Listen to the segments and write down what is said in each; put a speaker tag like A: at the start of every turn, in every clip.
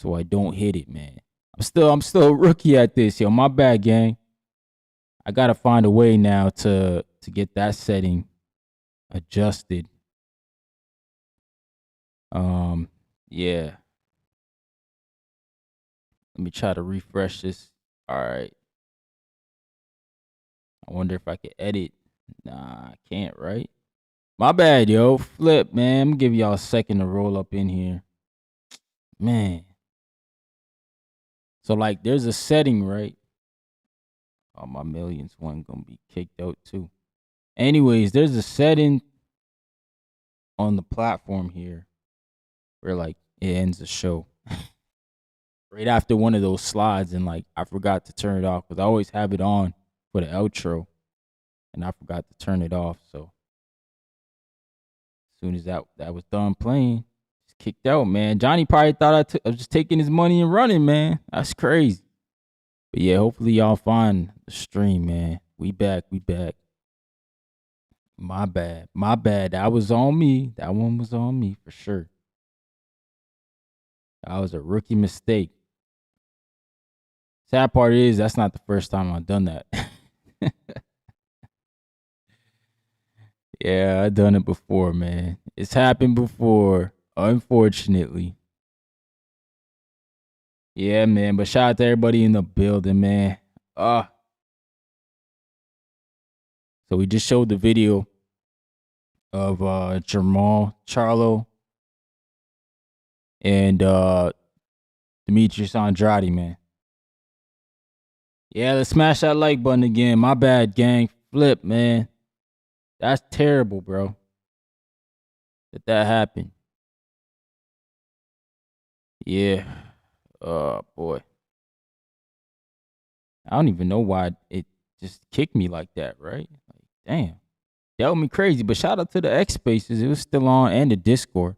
A: so I don't hit it, man. I'm still a rookie at this, yo. My bad, gang. I gotta find a way now to get that setting adjusted. Yeah. Let me try to refresh this. All right. I wonder if I can edit. Nah, I can't, right? My bad, yo. Flip, man. I'm gonna give y'all a second to roll up in here. Man. So, like, there's a setting, right? Oh, my millions one gonna be kicked out, too. Anyways, there's a setting on the platform here where, like, it ends the show. Right after one of those slides, and, like, I forgot to turn it off because I always have it on for the outro, and I forgot to turn it off, so as soon as that was done playing, just kicked out, man. Johnny probably thought I was just taking his money and running, man. That's crazy. But yeah, hopefully y'all find the stream, man. We back. My bad. That was on me. That one was on me for sure. That was a rookie mistake. Sad part is that's not the first time I've done that. Yeah, I've done it before, man. It's happened before, unfortunately. Yeah, man. But shout out to everybody in the building, man. So we just showed the video of Jamal, Charlo, and Demetrius Andrade, man. Yeah, let's smash that like button again. My bad, gang. Flip, man. That's terrible, bro. That happened. Yeah. Boy. I don't even know why it just kicked me like that, right? Like, damn. Dealt me crazy. But shout out to the X Spaces. It was still on, and the Discord.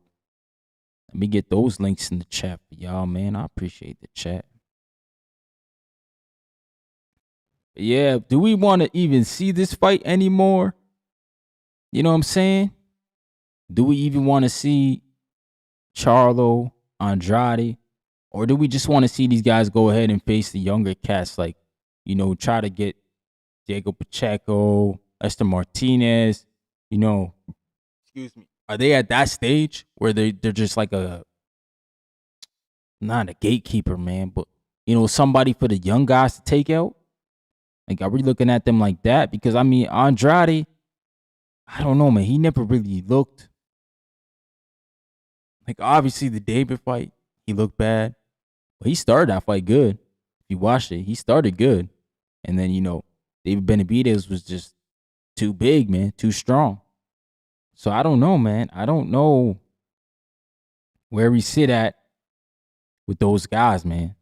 A: Let me get those links in the chat for y'all, man. I appreciate the chat. But yeah, do we want to even see this fight anymore? You know what I'm saying? Do we even want to see Charlo, Andrade? Or do we just want to see these guys go ahead and face the younger cats? Like, you know, try to get Diego Pacheco, Esther Martinez, you know. Excuse me. Are they at that stage where they're just like not a gatekeeper, man, but, you know, somebody for the young guys to take out? Like, are we looking at them like that? Because, I mean, Andrade, I don't know, man. He never really looked. Like, obviously, the David fight, he looked bad. But he started that fight good. If you watched it, he started good. And then, you know, David Benavidez was just too big, man, too strong. So I don't know, man. I don't know where we sit at with those guys, man.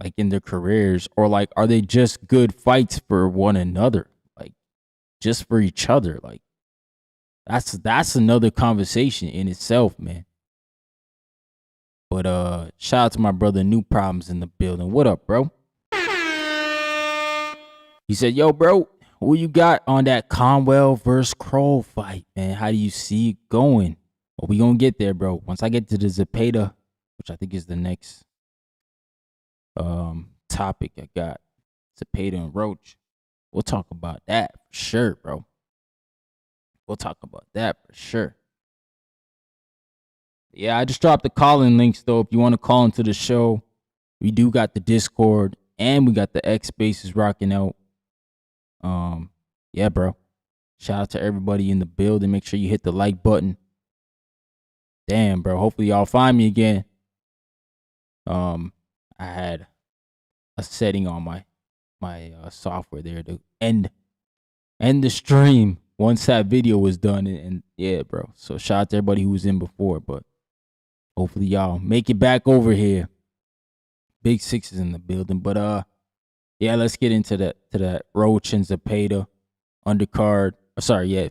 A: Like, in their careers, or like, are they just good fights for one another? Like, just for each other? Like, that's another conversation in itself, man. But shout out to my brother New Problems in the building. What up, bro? He said, yo, bro, who you got on that Conwell versus Kroll fight, man? How do you see it going? Well, we gonna get there, bro. Once I get to the Zepeda, which I think is the next topic I got, Zepeda and Roach, we'll talk about that for sure, bro. We'll talk about that for sure. Yeah, I just dropped the call-in links, though. If you want to call into the show, we do got the Discord, and we got the X Spaces rocking out. Yeah, bro. Shout out to everybody in the building. Make sure you hit the like button. Damn, bro. Hopefully y'all find me again. I had a setting on my software there to end the stream once that video was done, and yeah, bro. So shout out to everybody who was in before, but hopefully y'all make it back over here. Big Sixes in the building. But yeah, let's get into that Roach and Zepeda undercard. Sorry, yeah.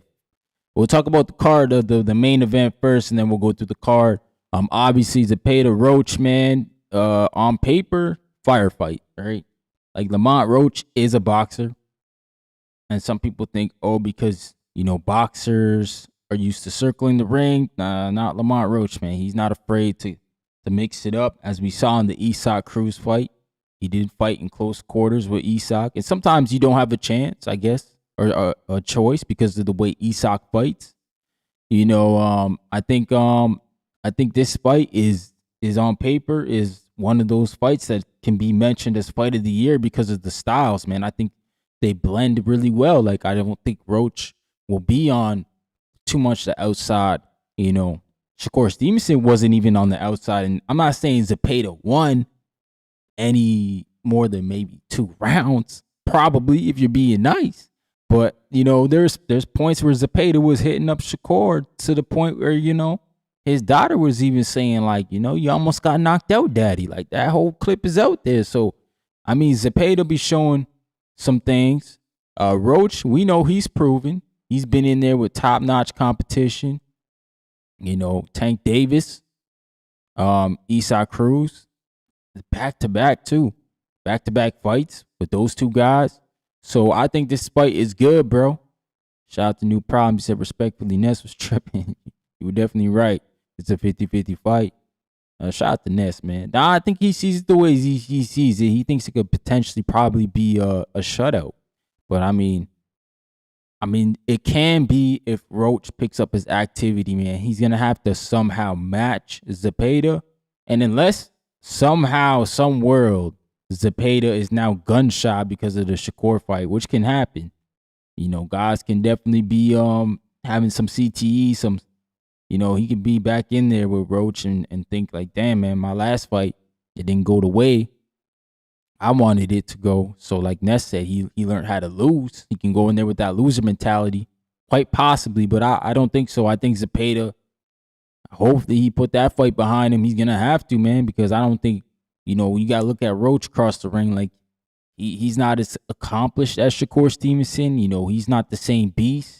A: We'll talk about the card of the main event first, and then we'll go through the card. Obviously Zepeda Roach, man, on paper, firefight, right? Like, Lamont Roach is a boxer. And some people think, oh, because, you know, boxers are used to circling the ring. Nah, not Lamont Roach, man. He's not afraid to to mix it up, as we saw in the Isak Cruz fight. He did fight in close quarters with Isak, and sometimes you don't have a chance, I guess, or a choice because of the way Isak fights. I think this fight is on paper is one of those fights that can be mentioned as fight of the year because of the styles, man. I think they blend really well. Like, I don't think Roach will be on too much the outside. Shakur Stevenson wasn't even on the outside, and I'm not saying Zepeda won any more than maybe 2 rounds, probably, if you're being nice. But there's points where Zepeda was hitting up Shakur to the point where his daughter was even saying, like, you almost got knocked out, daddy. Like, that whole clip is out there. So I mean, Zepeda be showing some things. Roach, we know he's proven. He's been in there with top notch competition. Tank Davis, Isak Cruz, back to back too, back to back fights with those two guys. So I think this fight is good, bro. Shout out to New Problem. He said respectfully, Ness was tripping. You were definitely right. It's a 50-50 fight. Shout out to Ness, man. Nah, I think he sees it the way he sees it. He thinks it could potentially probably be a shutout. But I mean, it can be if Roach picks up his activity, man. He's gonna have to somehow match Zepeda, and unless somehow, some world, Zepeda is now gun shy because of the Shakur fight, which can happen. Guys can definitely be having some CTE, some. He could be back in there with Roach and think like, damn, man, my last fight, it didn't go the way I wanted it to go. So like Ness said, he learned how to lose. He can go in there with that loser mentality, quite possibly, but I don't think so. I think Zepeda, hopefully he put that fight behind him. He's going to have to, man, because I don't think, you got to look at Roach across the ring. Like, he's not as accomplished as Shakur Stevenson. He's not the same beast.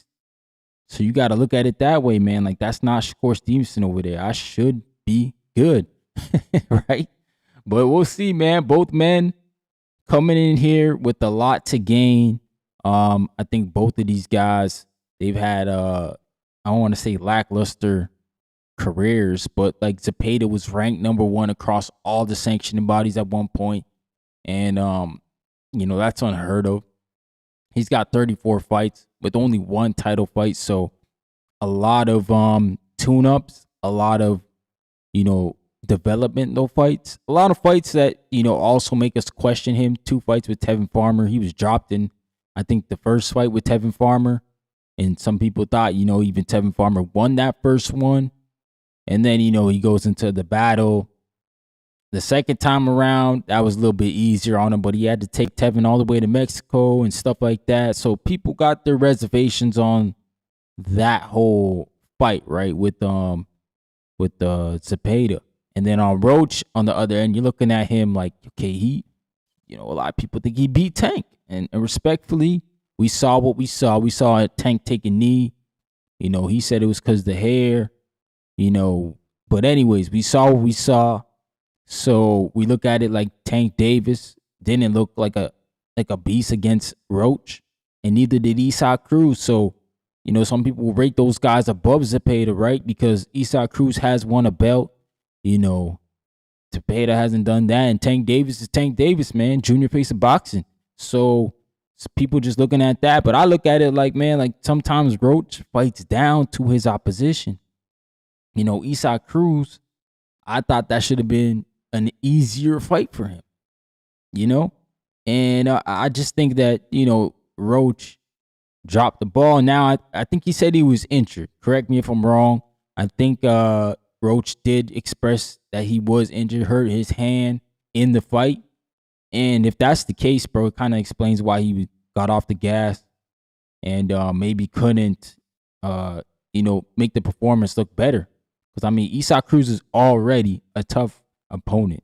A: So you got to look at it that way, man. Like, that's not Shakur Stevenson over there. I should be good, right? But we'll see, man. Both men coming in here with a lot to gain. I think both of these guys, they've had, I don't want to say lackluster careers, but like Zepeda was ranked number 1 across all the sanctioning bodies at one point. And, that's unheard of. He's got 34 fights with only 1 title fight. So a lot of tune-ups, a lot of, developmental fights, a lot of fights that, also make us question him. 2 fights with Tevin Farmer. He was dropped in, I think, the first fight with Tevin Farmer. And some people thought, even Tevin Farmer won that first one. And then, he goes into the battle. The second time around, that was a little bit easier on him, but he had to take Tevin all the way to Mexico and stuff like that. So people got their reservations on that whole fight, right? With Zepeda. And then on Roach, on the other end, you're looking at him like, okay, a lot of people think he beat Tank. And respectfully, we saw what we saw. We saw Tank take a knee. He said it was because of the hair, But anyways, we saw what we saw. So we look at it like Tank Davis didn't look like a beast against Roach, and neither did Isak Cruz. So, some people will rate those guys above Zepeda, right? Because Isak Cruz has won a belt. Zepeda hasn't done that, and Tank Davis is Tank Davis, man, junior face of boxing. So people just looking at that, but I look at it like, man, like sometimes Roach fights down to his opposition. Isak Cruz, I thought that should have been an easier fight for him, and I just think that, Roach dropped the ball. Now, I think he said he was injured. Correct me if I'm wrong. I think Roach did express that he was injured, hurt his hand in the fight. And if that's the case, bro, it kind of explains why he got off the gas and maybe couldn't, make the performance look better. Because, I mean, Isak Cruz is already a tough opponent.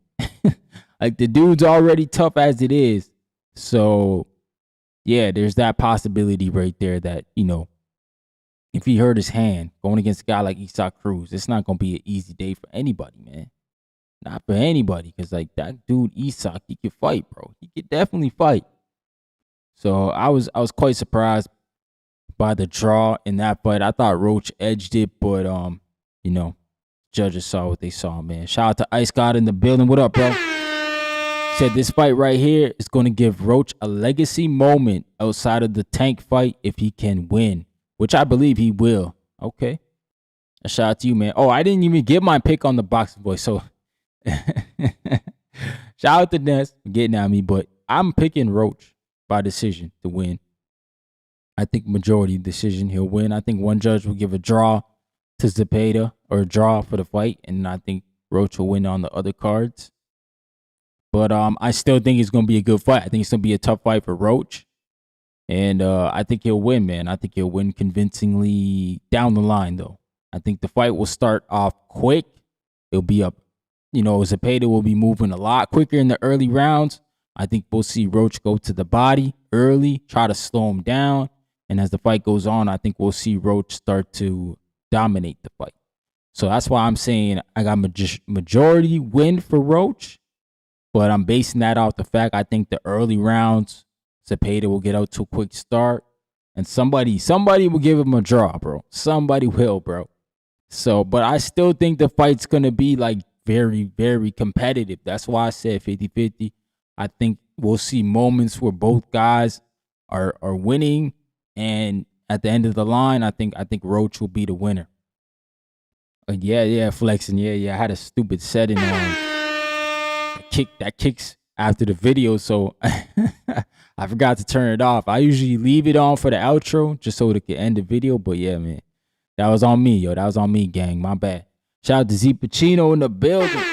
A: Like, the dude's already tough as it is. So, yeah, there's that possibility right there that, if he hurt his hand going against a guy like Isak Cruz, it's not going to be an easy day for anybody, man. Not for anybody. Because, like, that dude, Isak, he could fight, bro. He could definitely fight. So, I was quite surprised by the draw in that fight. I thought Roach edged it, but, judges saw what they saw, man. Shout out to Ice God in the building. What up, bro? Said this fight right here is going to give Roach a legacy moment outside of the Tank fight if he can win, which I believe he will. Okay. A shout out to you, man. Oh, I didn't even give my pick on the Boxing Boy. So shout out to Ness for getting at me, but I'm picking Roach by decision to win. I think majority decision he'll win. I think one judge will give a draw to Zepeda or a draw for the fight, and I think Roach will win on the other cards. But I still think it's going to be a good fight. I think it's going to be a tough fight for Roach. And I think he'll win, man. I think he'll win convincingly down the line, though. I think the fight will start off quick. It'll be up. Zepeda will be moving a lot quicker in the early rounds. I think we'll see Roach go to the body early, try to slow him down. And as the fight goes on, I think we'll see Roach start to dominate the fight. So that's why I'm saying I got majority win for Roach. But I'm basing that off the fact I think the early rounds, Zepeda will get out to a quick start. And somebody will give him a draw, bro. Somebody will, bro. So, but I still think the fight's going to be like very, very competitive. That's why I said 50-50. I think we'll see moments where both guys are winning. And at the end of the line, I think Roach will be the winner. Yeah, flexing. Yeah. I had a stupid setting on. That kicks after the video, so I forgot to turn it off. I usually leave it on for the outro just so it can end the video, but yeah, man, that was on me, yo. That was on me, gang. My bad. Shout out to Z Pacino in the building.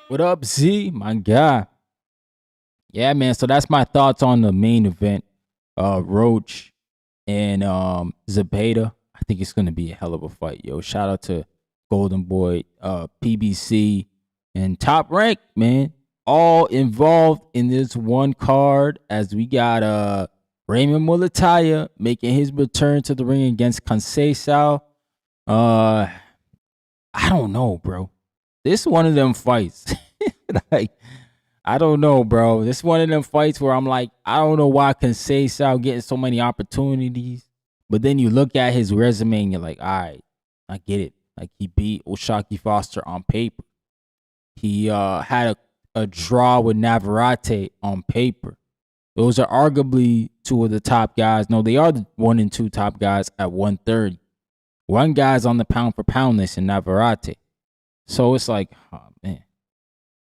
A: What up, Z? My guy. Yeah, man. So that's my thoughts on the main event. Roach and Zepeda. I think it's gonna be a hell of a fight, yo. Shout out to Golden Boy, PBC. And Top Rank, man, all involved in this one card as we got Raymond Muratalla making his return to the ring against Conceição. I don't know, bro. This is one of them fights. I don't know, bro. This is one of them fights where I'm like, I don't know why Conceição getting so many opportunities. But then you look at his resume and you're like, all right, I get it. Like, he beat O'Shaquie Foster on paper. He had a draw with Navarrete on paper. Those are arguably two of the top guys. No, they are the 1 and 2 top guys at 130. One guy's on the pound for pound list in Navarrete. So it's like, oh, man.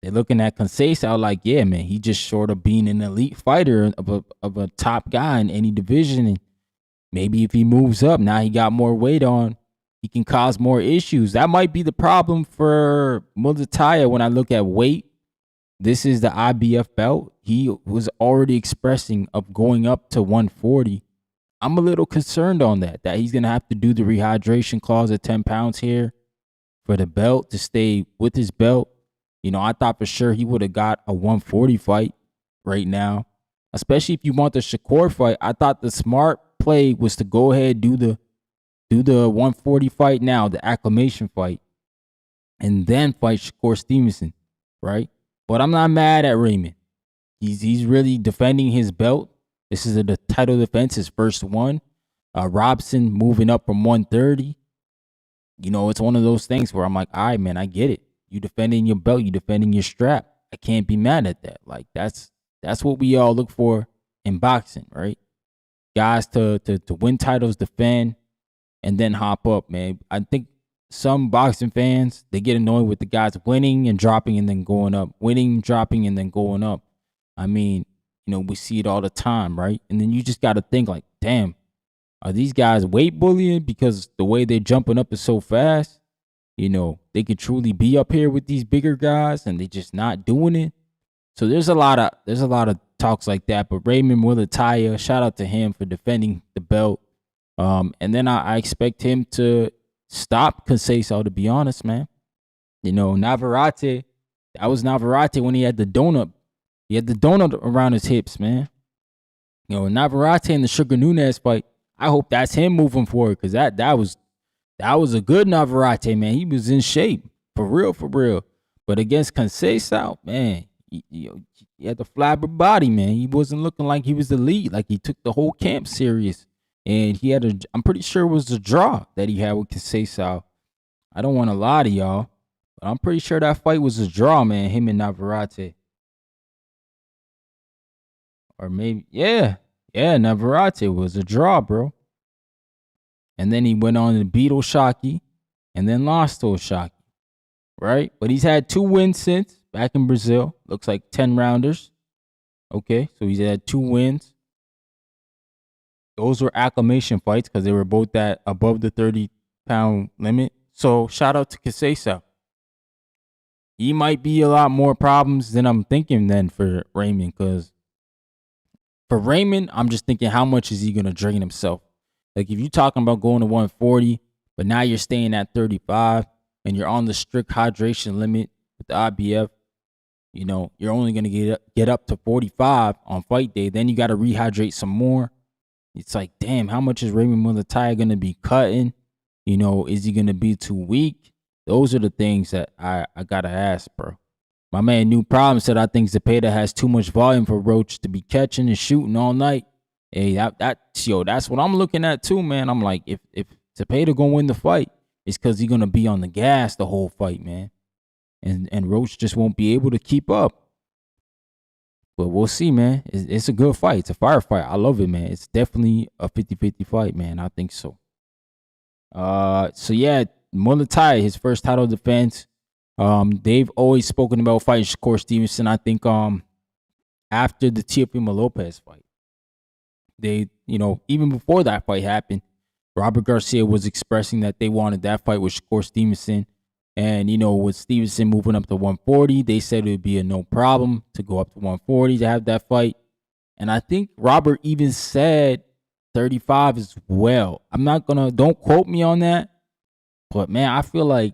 A: They're looking at Conceição like, yeah, man, he just short of being an elite fighter of a top guy in any division. And maybe if he moves up, now he got more weight on, he can cause more issues. That might be the problem for Muratalla when I look at weight. This is the IBF belt. He was already expressing of going up to 140. I'm a little concerned on that he's going to have to do the rehydration clause at 10 pounds here for the belt to stay with his belt. I thought for sure he would have got a 140 fight right now, especially if you want the Shakur fight. I thought the smart play was to go ahead, do the 140 fight now, the acclamation fight, and then fight Shakur Stevenson, right? But I'm not mad at Raymond. He's really defending his belt. This is the title defense, his first one. Robson moving up from 130. It's one of those things where I'm like, all right, man, I get it. You defending your belt, you defending your strap. I can't be mad at that. Like, that's what we all look for in boxing, right? Guys to win titles, defend, and then hop up, man. I think some boxing fans, they get annoyed with the guys winning and dropping and then going up. Winning, dropping, and then going up. I mean, we see it all the time, right? And then you just got to think like, damn, are these guys weight bullying because the way they're jumping up is so fast? They could truly be up here with these bigger guys and they just not doing it. So there's a lot of talks like that. But Raymond Muratalla, shout out to him for defending the belt. And then I expect him to stop Conceição, to be honest, man. Navarrete, that was Navarrete when he had the donut. He had the donut around his hips, man. Navarrete in the Sugar Nunez fight, I hope that's him moving forward, because that was a good Navarrete, man. He was in shape, for real. But against Conceição, man, he had the flabber body, man. He wasn't looking like he was the lead, like he took the whole camp serious. And he had I'm pretty sure it was a draw that he had with Conceição. I don't want to lie to y'all, but I'm pretty sure that fight was a draw, man. Him and Navarrete. Or maybe, yeah. Yeah, Navarrete was a draw, bro. And then he went on to beat Oshaki and then lost to Oshaki, right? But he's had 2 wins since back in Brazil. Looks like 10 rounders. Okay, so he's had 2 wins. Those were acclamation fights because they were both at above the 30-pound limit. So shout out to Kasesa. He might be a lot more problems than I'm thinking then for Raymond, because for Raymond, I'm just thinking, how much is he going to drain himself? Like, if you're talking about going to 140, but now you're staying at 35 and you're on the strict hydration limit with the IBF, you know, you're only going to get up to 45 on fight day. Then you got to rehydrate some more. It's like, damn, how much is Raymond Muratalla going to be cutting? You know, is he going to be too weak? Those are the things that I got to ask, bro. My man New Problem said, I think Zepeda has too much volume for Roach to be catching and shooting all night. Hey, that's what I'm looking at too, man. I'm like, if Zepeda gonna win the fight, it's because he's gonna be on the gas the whole fight, man. And Roach just won't be able to keep up. But we'll see, man. It's a good fight. It's a firefight. I love it, man. It's definitely a 50-50 fight, man. I think so. So yeah, Muratalla, his first title defense. They've always spoken about fighting Shakur Stevenson. I think after the Teofimo Lopez fight, they, you know, even before that fight happened, Robert Garcia was expressing that they wanted that fight with Shakur Stevenson. And, you know, with Stevenson moving up to 140, they said it would be a no problem to go up to 140 to have that fight. And I think Robert even said 35 as well. Don't quote me on that. But, man, I feel like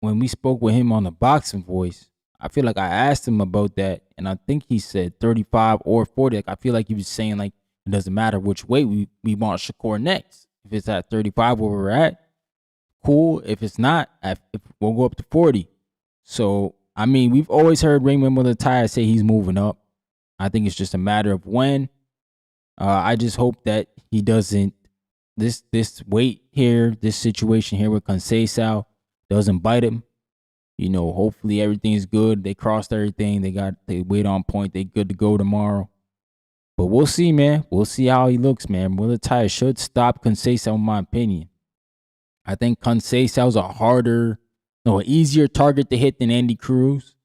A: when we spoke with him on the Boxing Voice, I feel like I asked him about that, and I think he said 35 or 40. Like, I feel like he was saying, like, it doesn't matter which way we want Shakur next. If it's at 35 where we're at, cool. If it's not, we'll go up to 40. So, I mean, we've always heard Raymond Muratalla say he's moving up. I think it's just a matter of when. I just hope that he doesn't, this weight here, this situation here with Conceição doesn't bite him. You know, hopefully everything's good. They crossed everything. They weight on point. They good to go tomorrow. But we'll see, man. We'll see how he looks, man. Muratalla should stop Conceição, in my opinion. I think Conceição's an easier target to hit than Andy Cruz.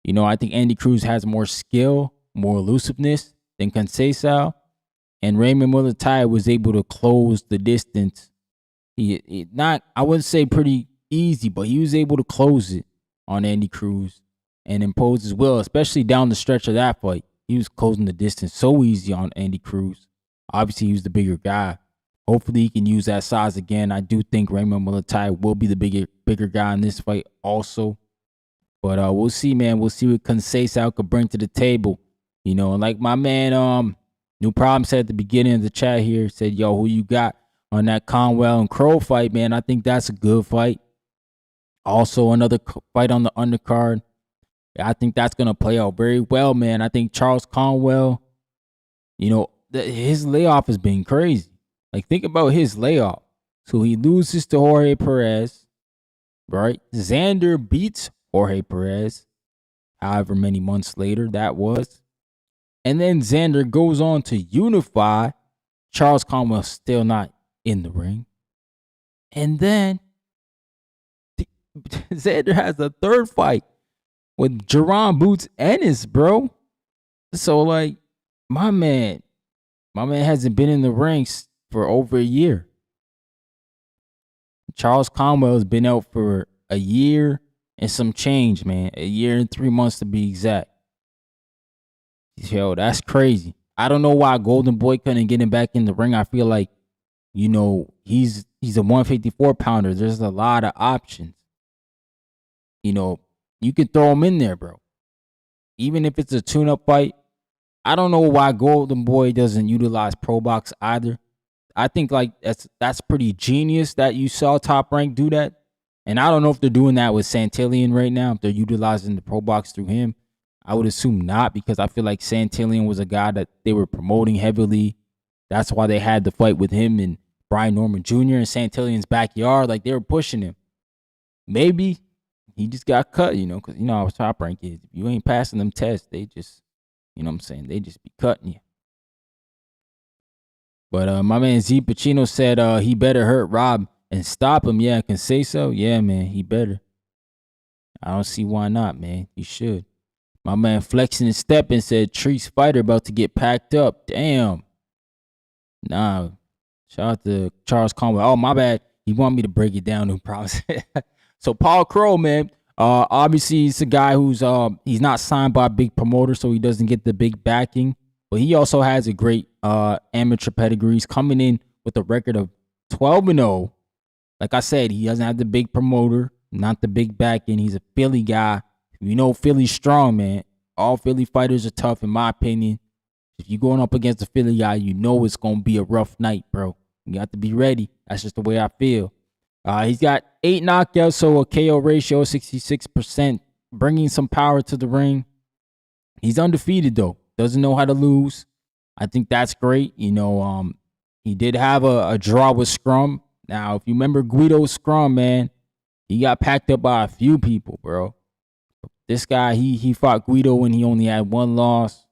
A: You know, I think Andy Cruz has more skill, more elusiveness than Conceição. And Raymond Muratalla was able to close the distance. I wouldn't say pretty easy, but he was able to close it on Andy Cruz and impose his will, especially down the stretch of that fight. He was closing the distance so easy on Andy Cruz. Obviously, he was the bigger guy. Hopefully, he can use that size again. I do think Raymond Muratalla will be the bigger guy in this fight also. But we'll see, man. We'll see what Conceição could bring to the table. You know, and like my man New Problem said at the beginning of the chat here, said, yo, who you got on that Conwell and Crow fight, man? I think that's a good fight. Also, another fight on the undercard. I think that's going to play out very well, man. I think Charles Conwell, you know, his layoff has been crazy. Like, think about his layoff. So he loses to Jorge Perez, right? Xander beats Jorge Perez, however many months later that was. And then Xander goes on to unify. Charles Conwell still not in the ring. And then Xander has a third fight with Jerron Boots Ennis, bro. So, like, my man hasn't been in the ranks for over a year. Charles Conwell has been out for a year and some change, man. A year and 3 months to be exact. Yo, that's crazy. I don't know why Golden Boy couldn't get him back in the ring. I feel like, you know, he's a 154 pounder. There's a lot of options. You know, you can throw him in there, bro. Even if it's a tune-up fight. I don't know why Golden Boy doesn't utilize Pro Box either. I think, like, that's pretty genius that you saw Top Rank do that. And I don't know if they're doing that with Santillan right now, if they're utilizing the Pro Box through him. I would assume not, because I feel like Santillan was a guy that they were promoting heavily. That's why they had the fight with him and Brian Norman Jr. in Santillan's backyard. Like, they were pushing him. maybe he just got cut, because you know how Top Rank is. If you ain't passing them tests, they just, you know what I'm saying, they just be cutting you. But my man Z Pacino said he better hurt Rob and stop him. Yeah, I can say so. Yeah, man, he better. I don't see why not, man. He should. My man Flexing and Stepping said Tree's fighter about to get packed up. Damn. Nah. Shout out to Charles Conway. Oh, my bad. He want me to break it down, no problem. So Paul Crow, man. Obviously he's a guy who's he's not signed by a big promoter, so he doesn't get the big backing. But he also has a great amateur pedigree. He's coming in with a record of 12-0. Like I said, he doesn't have the big promoter, not the big backing. He's a Philly guy. You know Philly's strong, man. All Philly fighters are tough, in my opinion. If you're going up against a Philly guy, you know it's going to be a rough night, bro. You got to be ready. That's just the way I feel. He's got 8 knockouts, so a KO ratio of 66%, bringing some power to the ring. He's undefeated, though. Doesn't know how to lose. I think that's great. He did have a draw with Scrum. Now, if you remember Guido's Scrum, man, he got packed up by a few people, bro. This guy, he fought Guido when he only had 1 loss.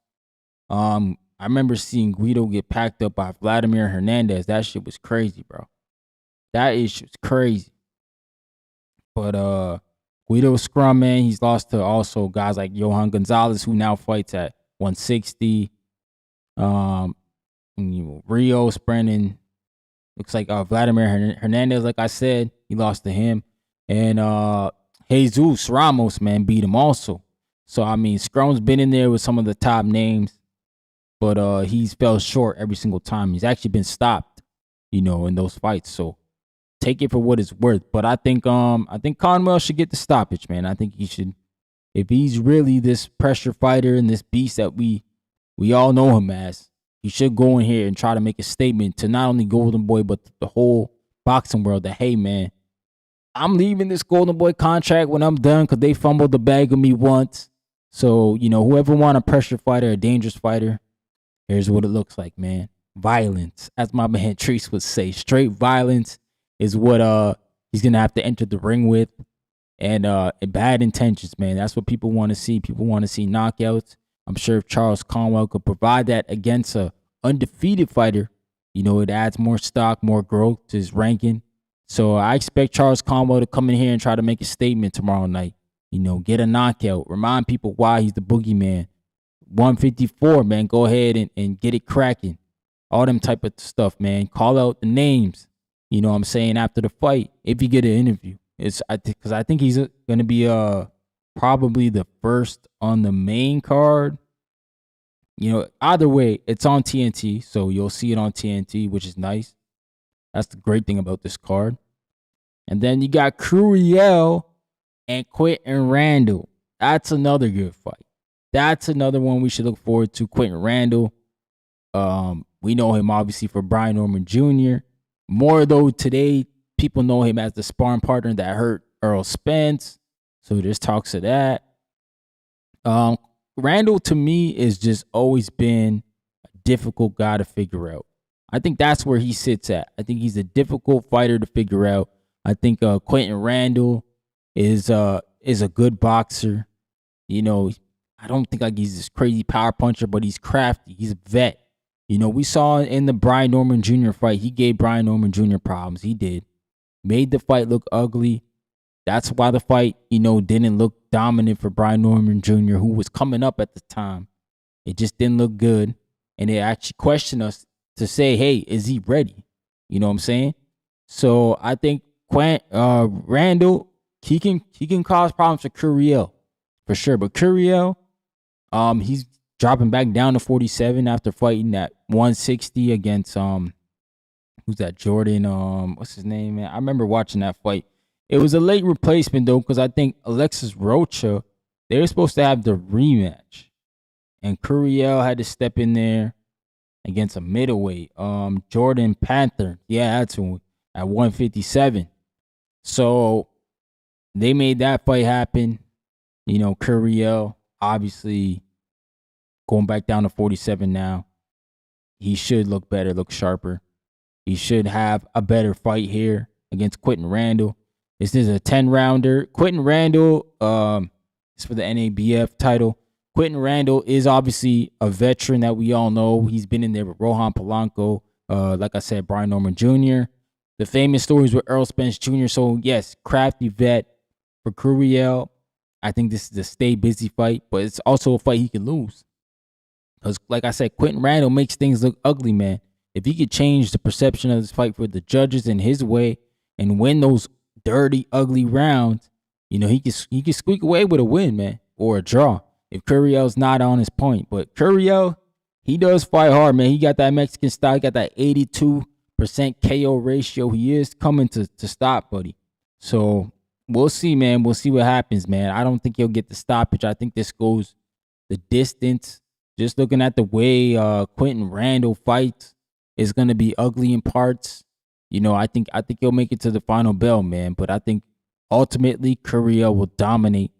A: I remember seeing Guido get packed up by Vladimir Hernandez. That shit was crazy, bro. That is crazy. But Guido Scrum, man, he's lost to also guys like Johan Gonzalez, who now fights at 160. Rios, Brennan. Looks like Vladimir Hernandez, like I said, he lost to him. And Jesus Ramos, man, beat him also. So, I mean, Scrum's been in there with some of the top names, but he's fell short every single time. He's actually been stopped, in those fights. So, take it for what it's worth. But I think Conwell should get the stoppage, man. I think he should, if he's really this pressure fighter and this beast that we all know him as, he should go in here and try to make a statement to not only Golden Boy, but the whole boxing world that, hey, man, I'm leaving this Golden Boy contract when I'm done because they fumbled the bag of me once. So, whoever want a pressure fighter, a dangerous fighter, here's what it looks like, man. Violence, as my man Treese would say. Straight violence is what he's going to have to enter the ring with. And bad intentions, man. That's what people want to see. People want to see knockouts. I'm sure if Charles Conwell could provide that against a undefeated fighter, it adds more stock, more growth to his ranking. So I expect Charles Conwell to come in here and try to make a statement tomorrow night. Get a knockout. Remind people why he's the boogeyman. 154, man. Go ahead and get it cracking. All them type of stuff, man. Call out the names. You know what I'm saying? After the fight, if you get an interview. Because I think he's going to be probably the first on the main card. Either way, it's on TNT. So you'll see it on TNT, which is nice. That's the great thing about this card. And then you got Curiel and Quentin Randall. That's another good fight. That's another one we should look forward to. Quentin Randall. We know him obviously for Brian Norman Jr. More though today, people know him as the sparring partner that hurt Earl Spence. So there's talks of that. Randall to me is just always been a difficult guy to figure out. I think that's where he sits at. I think he's a difficult fighter to figure out. I think Quentin Randall is a good boxer. I don't think like he's this crazy power puncher, but he's crafty. He's a vet. We saw in the Brian Norman Jr. fight, he gave Brian Norman Jr. problems. He did. Made the fight look ugly. That's why the fight, didn't look dominant for Brian Norman Jr., who was coming up at the time. It just didn't look good. And it actually questioned us to say, hey, is he ready? You know what I'm saying? So I think Randall, he can cause problems for Curiel for sure. But Curiel, he's dropping back down to 47 after fighting at 160 against who's that? Jordan, what's his name, man? I remember watching that fight. It was a late replacement though, because I think Alexis Rocha, they were supposed to have the rematch. And Curiel had to step in there against a middleweight. Jordan Panther. Yeah, that's who, at 157. So they made that fight happen. Curiel, obviously going back down to 47 now. He should look better, look sharper. He should have a better fight here against Quentin Randall. This is a 10-rounder. Quentin Randall is for the NABF title. Quentin Randall is obviously a veteran that we all know. He's been in there with Rohan Polanco, like I said, Brian Norman Jr., the famous stories with Earl Spence Jr. So, yes, crafty vet for Curiel. I think this is a stay busy fight, but it's also a fight he can lose. Because, like I said, Quentin Randall makes things look ugly, man. If he could change the perception of this fight for the judges in his way and win those dirty, ugly rounds, you know, he can squeak away with a win, man, or a draw if Curiel's not on his point. But Curiel, he does fight hard, man. He got that Mexican style. He got that 82% KO ratio. He is coming to stop, buddy. So we'll see, man. We'll see what happens, man. I don't think he'll get the stoppage. I think this goes the distance. Just looking at the way Quentin Randall fights, is going to be ugly in parts. You know, I think he'll make it to the final bell, man. But I think ultimately Curiel will dominate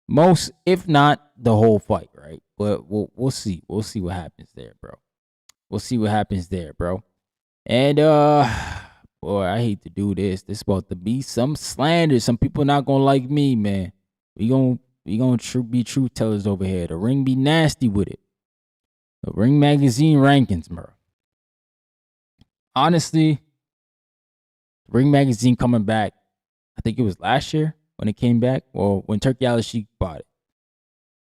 A: most, if not the whole fight, right? But we'll see. We'll see what happens there, bro. We'll see what happens there, bro. And boy, I hate to do this. This about to be some slander. Some people not gonna like me, man. We gonna be truth tellers over here. The Ring be nasty with it. The Ring Magazine rankings, bro. Honestly, Ring Magazine coming back, I think it was last year when it came back, or when Turkey Al-Sheikh bought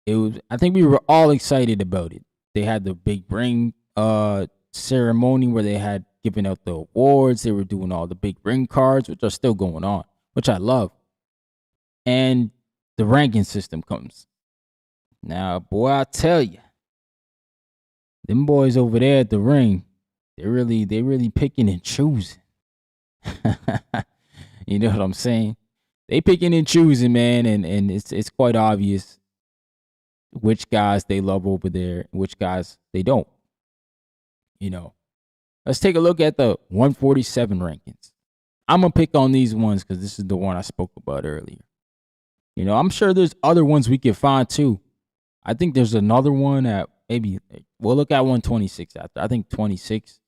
A: it. I think we were all excited about it. They had the big ring ceremony where they had given out the awards. They were doing all the big ring cards, which are still going on, which I love. And the ranking system comes. Now, boy, I tell you, them boys over there at the ring, they really picking and choosing. You know what I'm saying? They picking and choosing, man, and it's quite obvious which guys they love over there, which guys they don't. You know, let's take a look at the 147 rankings. I'm gonna pick on these ones because this is the one I spoke about earlier. You know, I'm sure there's other ones we can find too. I think there's another one at maybe we'll look at 126 after. I think 26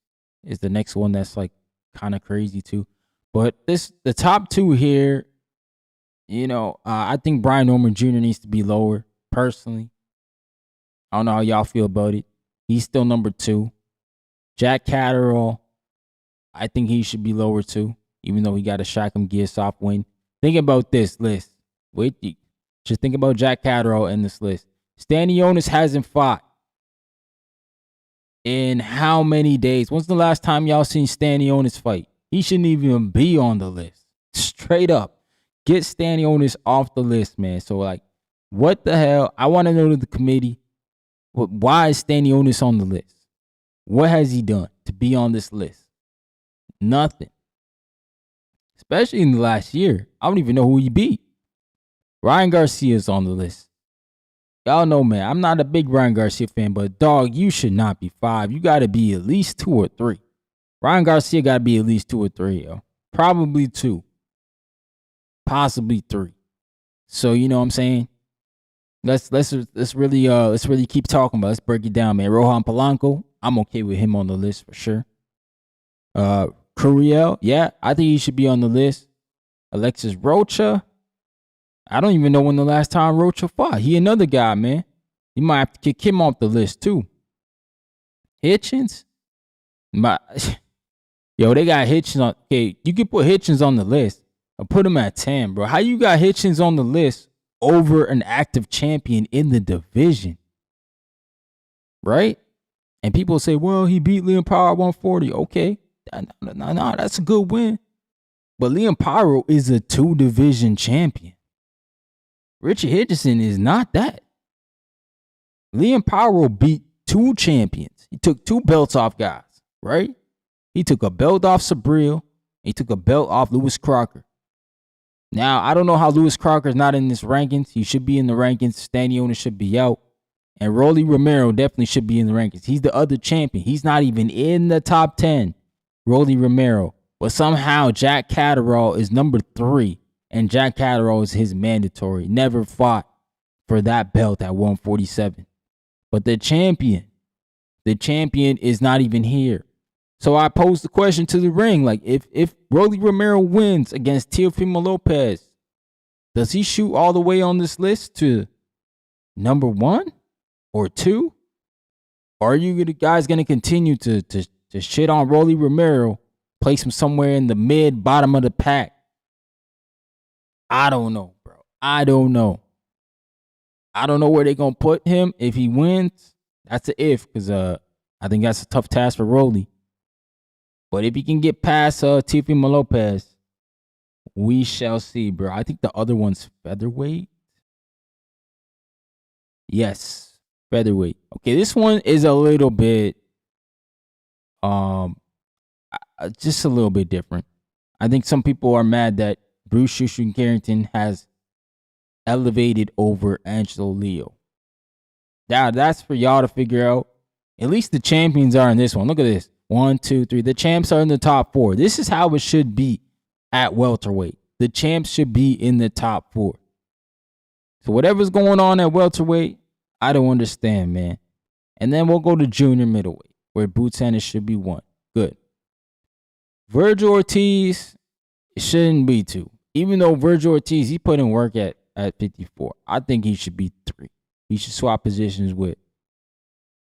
A: is the next one that's like kind of crazy too. But the top two here, you know, I think Brian Norman Jr. needs to be lower, personally. I don't know how y'all feel about it. He's still number 2. Jack Catterall, I think he should be lower too, even though he got a Shakim Giasov win. Think about this list. Wait, just think about Jack Catterall in this list. Stanionis hasn't fought in how many days? When's the last time y'all seen Stanionis fight? He shouldn't even be on the list. Straight up. Get Stanionis off the list, man. So, like, what the hell? I want to know to the committee, why is Stanionis on the list? What has he done to be on this list? Nothing. Especially in the last year. I don't even know who he beat. Ryan Garcia's on the list. Y'all know, man, I'm not a big Ryan Garcia fan, but dog, you should not be 5. You got to be at least 2 or 3. Ryan Garcia got to be at least 2 or 3, yo. Probably 2. Possibly 3. So, you know what I'm saying? Let's really keep talking about it. Let's break it down, man. Rohan Polanco, I'm okay with him on the list for sure. Curiel, yeah, I think he should be on the list. Alexis Rocha, I don't even know when the last time Rocha fought. He another guy, man. You might have to kick him off the list too. Hitchens, yo, they got Hitchens on. Okay, you can put Hitchens on the list. I'll put him at 10, bro. How you got Hitchens on the list over an active champion in the division? Right? And people say, well, he beat Liam Power 140. Okay. No, that's a good win. But Liam Power is a 2-division champion. Richard Hitchison is not that. Liam Power beat 2 champions. He took 2 belts off guys, right? He took a belt off Sabril. He took a belt off Lewis Crocker. Now, I don't know how Lewis Crocker's not in this rankings. He should be in the rankings. Stanionis should be out. And Rolly Romero definitely should be in the rankings. He's the other champion. He's not even in the top 10. Rolly Romero. But somehow Jack Catterall is number 3. And Jack Catterall is his mandatory. Never fought for that belt at 147. But the champion is not even here. So I posed the question to the ring, like if Rolly Romero wins against Teofimo Lopez, does he shoot all the way on this list to number 1 or 2? Or are you guys gonna continue to shit on Rolly Romero, place him somewhere in the mid bottom of the pack? I don't know, bro. I don't know where they're gonna put him if he wins. That's an if, because I think that's a tough task for Rolly. But if he can get past Teofimo Lopez, we shall see, bro. I think the other one's featherweight. Yes, featherweight. Okay, this one is a little bit, just a little bit different. I think some people are mad that Bruce Shushin Carrington has elevated over Angelo Leo. Now, that's for y'all to figure out. At least the champions are in this one. Look at this. 1, 2, 3. The champs are in the top 4. This is how it should be at welterweight. The champs should be in the top 4. So whatever's going on at welterweight, I don't understand, man. And then we'll go to junior middleweight, where Boots Ennis should be 1. Good. Virgil Ortiz, it shouldn't be 2. Even though Virgil Ortiz, he put in work at 54. I think he should be 3. He should swap positions with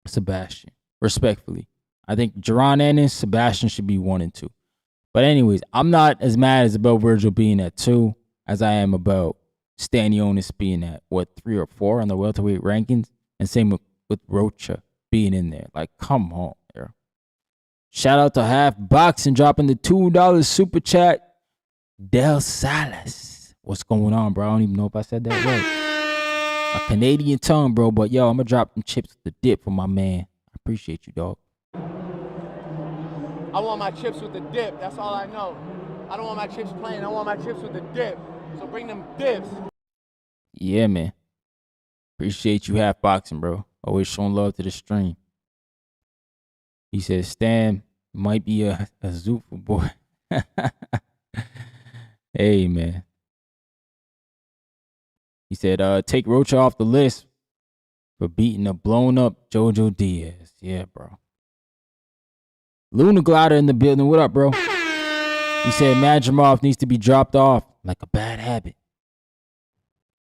A: Sebastian, respectfully. I think Jaron Ennis, Sebastian should be 1 and 2. But anyways, I'm not as mad as about Virgil being at 2 as I am about Stanionis being at, 3 or 4 on the welterweight rankings. And same with Rocha being in there. Like, come on, bro. Shout out to Half Boxing dropping the $2 super chat. Del Salas. What's going on, bro? I don't even know if I said that right. A Canadian tongue, bro. But, yo, I'm going to drop them chips with the dip for my man. I appreciate you, dog.
B: I want my chips with the dip. That's all I know. I don't want my chips plain. I want my chips with the dip. So bring them dips.
A: Yeah, man. Appreciate you, Half Boxing, bro. Always showing love to the stream. He says Stan might be a Zuffa boy. Hey, man. He said, take Rocha off the list for beating a blown up Jojo Diaz. Yeah, bro. Luna Glider in the building. What up, bro? He said Madrimov needs to be dropped off like a bad habit.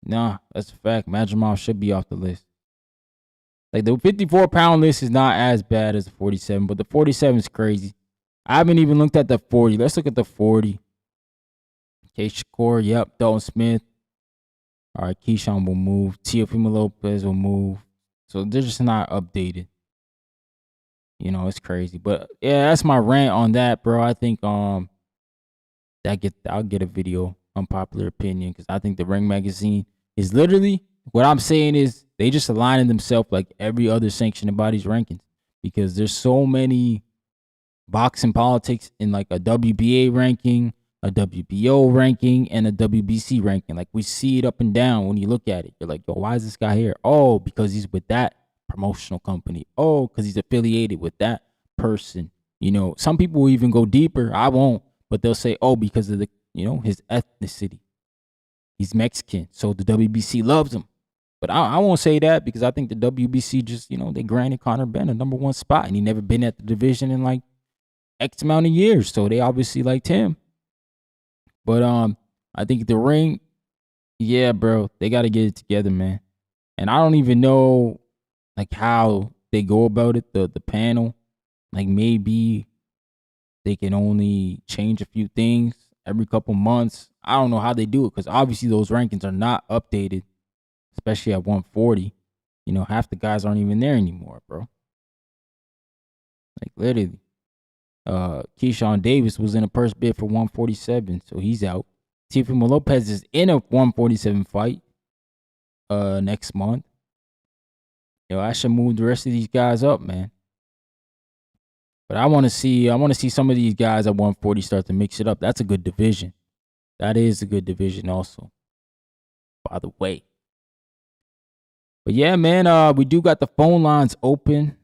A: Nah, that's a fact. Madrimov should be off the list. Like, the 54-pound list is not as bad as the 47, but the 47 is crazy. I haven't even looked at the 40. Let's look at the 40. K. Shakur, yep. Dalton Smith. All right, Keyshawn will move. Teofimo Lopez will move. So they're just not updated. You know, it's crazy. But yeah, that's my rant on that, bro. I think I'll get a video, unpopular opinion, because I think the Ring Magazine is literally, what I'm saying is they just aligning themselves like every other sanctioning body's rankings, because there's so many boxing politics in like a WBA ranking, a WBO ranking, and a WBC ranking. Like, we see it up and down when you look at it. You're like, yo, why is this guy here? Oh, because he's with that promotional company. Oh, because he's affiliated with that person. You know, some people will even go deeper. I won't, but they'll say, oh, because of the, you know, his ethnicity. He's Mexican, so the WBC loves him. But I won't say that, because I think the WBC just, you know, they granted Conor Benn a number 1 spot, and he never been at the division in like X amount of years, so they obviously liked him. But I think the Ring, yeah, bro, they got to get it together, man. And I don't even know like how they go about it, the panel. Like, maybe they can only change a few things every couple months. I don't know how they do it, because obviously those rankings are not updated, especially at 140. You know, half the guys aren't even there anymore, bro. Like, literally. Keyshawn Davis was in a purse bid for 147, so he's out. Teofimo Lopez is in a 147 fight next month. Yo, I should move the rest of these guys up, man. But I want to see some of these guys at 140 start to mix it up. That's a good division. That is a good division also, by the way. But yeah, man, we do got the phone lines open.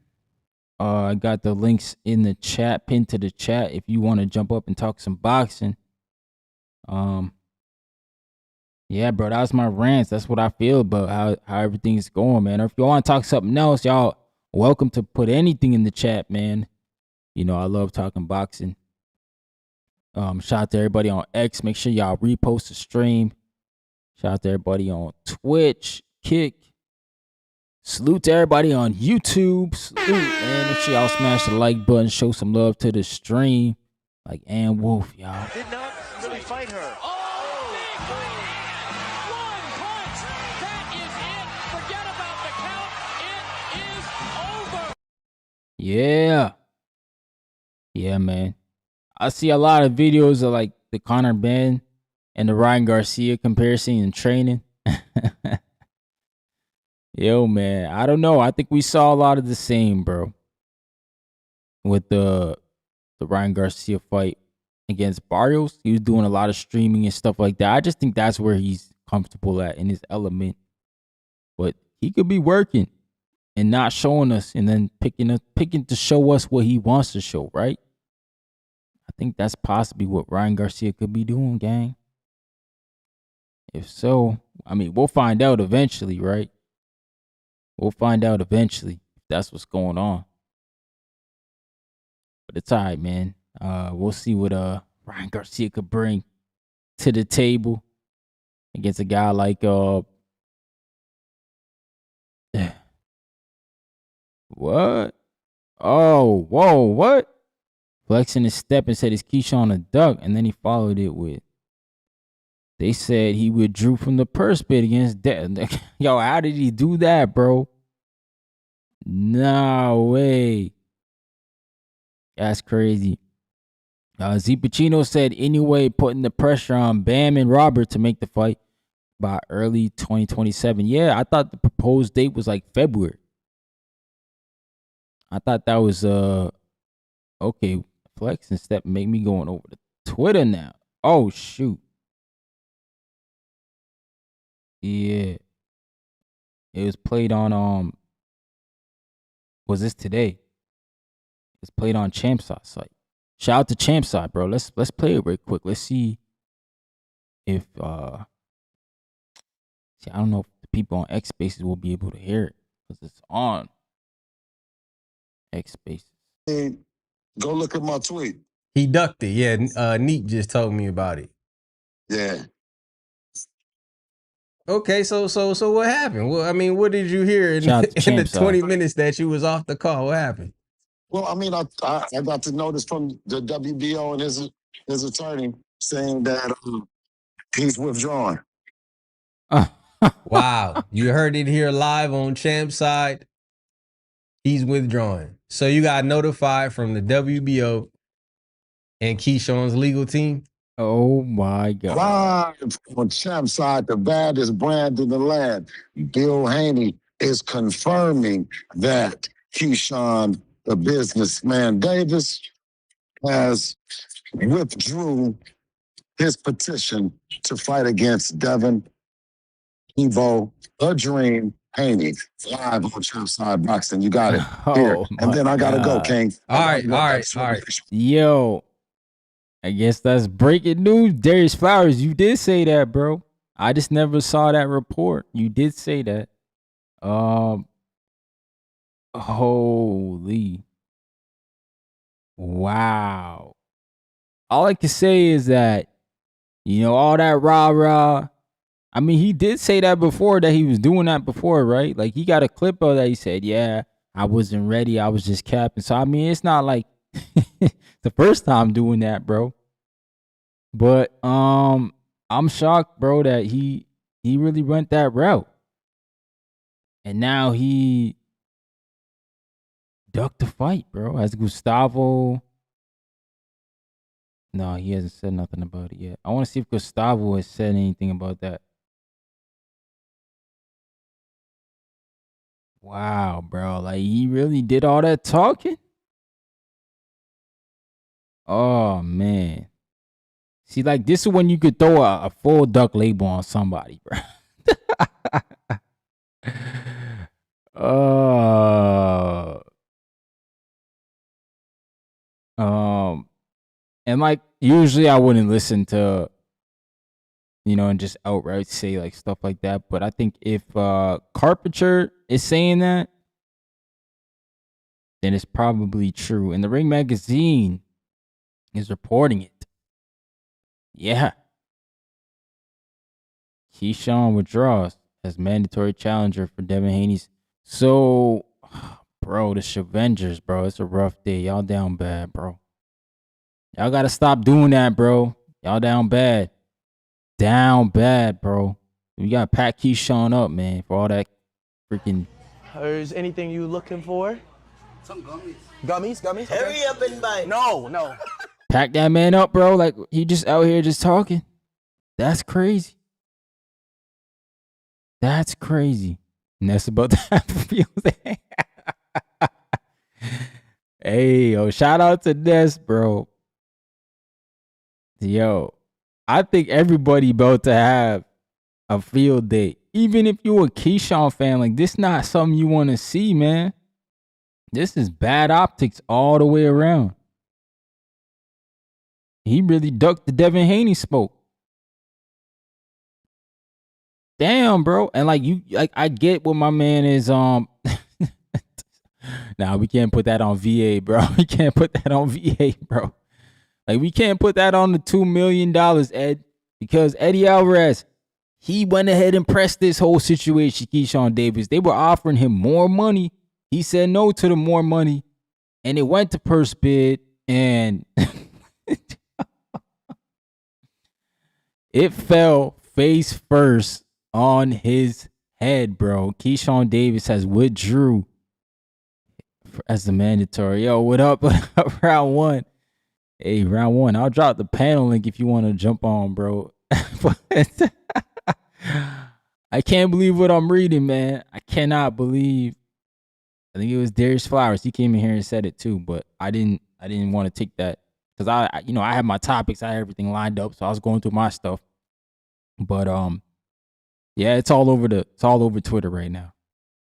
A: I got the links in the chat, pinned to the chat, if you want to jump up and talk some boxing. Yeah, bro, that's my rants. That's what I feel about how everything's going, man. Or if you want to talk something else, y'all welcome to put anything in the chat, man. You know, I love talking boxing. Shout out to everybody on X. Make sure y'all repost the stream. Shout out to everybody on Twitch, Kick. Salute to everybody on YouTube. Salute, man. Make sure y'all smash the like button. Show some love to the stream. Like Ann Wolf, y'all.
C: Did not really fight her.
D: Oh, big right hand. One punch. That is it. Forget about the count. It is over.
A: Yeah. Yeah, man. I see a lot of videos of like the Conor Ben and the Ryan Garcia comparison in training. Yo, man. I don't know. I think we saw a lot of the same, bro. With the Ryan Garcia fight against Barrios. He was doing a lot of streaming and stuff like that. I just think that's where he's comfortable at in his element. But he could be working and not showing us and then picking to show us what he wants to show, right? I think that's possibly what Ryan Garcia could be doing, gang. If so, I mean, we'll find out eventually, right? We'll find out eventually if that's what's going on. But it's all right, man. We'll see what Ryan Garcia could bring to the table against a guy like what? Oh, whoa, what? Flexing his step and said it's Keyshawn a duck, and then he followed it with, they said he withdrew from the purse bid against Death. Yo, how did he do that, bro? No way. That's crazy. Z Pacino said anyway, putting the pressure on Bam and Robert to make the fight by early 2027. Yeah, I thought the proposed date was like February. I thought that was okay. Flex and step make me going over to Twitter now. Oh shoot. Yeah. It was played on was this today? It's played on Champside site. Shout out to Champside, bro. Let's play it real quick. Let's see if I don't know if the people on X Spaces will be able to hear it because it's on X Spaces.
E: Hey, go look at my tweet.
F: He ducked it. Yeah, Neat just told me about it.
E: Yeah.
F: Okay, so what happened? Well, I mean, what did you hear in,
A: Shout out to
F: in the
A: Champside.
F: 20 minutes that you was off the call? What happened?
E: Well, I mean, I got to know this from the WBO and his attorney saying that he's withdrawn.
F: Wow. You heard it here live on Champ's side. He's withdrawing. So you got notified from the WBO and Keyshawn's legal team?
A: Oh my God.
E: Live on Champ's side, the baddest brand in the land. Bill Haney is confirming that Keyshawn, the businessman Davis, has withdrew his petition to fight against Devin Evo, The Dream, Haney, live on Champ's Side Boxing. You got it here.
A: Oh
E: And then I got to go,
A: God.
E: King.
F: All right.
A: Yo, I guess that's breaking news. Darius Flowers, you did say that, bro. I just never saw that report. You did say that. Holy. Wow. All I can say is that, you know, all that rah-rah. I mean, he did say that before, that he was doing that before, right? Like, he got a clip of that. He said, yeah, I wasn't ready. I was just capping. So, I mean, it's not like the first time doing that, bro. But I'm shocked, bro, that he really went that route. And now he ducked the fight, bro. As Gustavo. No, he hasn't said nothing about it yet. I want to see if Gustavo has said anything about that. Wow, bro. Like, he really did all that talking? Oh, man. See, like, this is when you could throw a full duck label on somebody, bro. And like, usually I wouldn't listen to, you know, and just outright say like stuff like that. But I think if Carpenter is saying that, then it's probably true. And the Ring magazine is reporting it. Yeah. Keyshawn withdraws as mandatory challenger for Devin Haney's. So, bro, the Shavengers, bro, it's a rough day. Y'all down bad, bro. Y'all got to stop doing that, bro. Y'all down bad. Down bad, bro. We got to pack Keyshawn up, man, for all that freaking.
G: Is anything you looking for?
H: Some gummies.
G: Gummies? Okay.
H: Hurry up and buy.
G: No.
A: Pack that man up, bro. Like, he just out here just talking. That's crazy. That's crazy. And that's about that. Hey, yo, shout out to Ness, bro. Yo, I think everybody about to have a field day. Even if you're a Keyshawn fan, like, this not something you want to see, man. This is bad optics all the way around. He really ducked the Devin Haney smoke. Damn, bro. And I get what my man is Nah, we can't put that on VA, bro. We can't put that on VA, bro. Like, we can't put that on the $2 million, Ed, because Eddie Alvarez, he went ahead and pressed this whole situation, Keyshawn Davis. They were offering him more money. He said no to the more money, and it went to purse bid, and it fell face first on his head, bro. Keyshawn Davis has withdrew as the mandatory. Yo, what up? Round one. Hey, round one. I'll drop the panel link if you want to jump on, bro. I can't believe what I'm reading, man. I cannot believe. I think it was Darius Flowers. He came in here and said it too, but I didn't want to take that because I had my topics. I had everything lined up, so I was going through my stuff. But yeah, it's all over Twitter right now.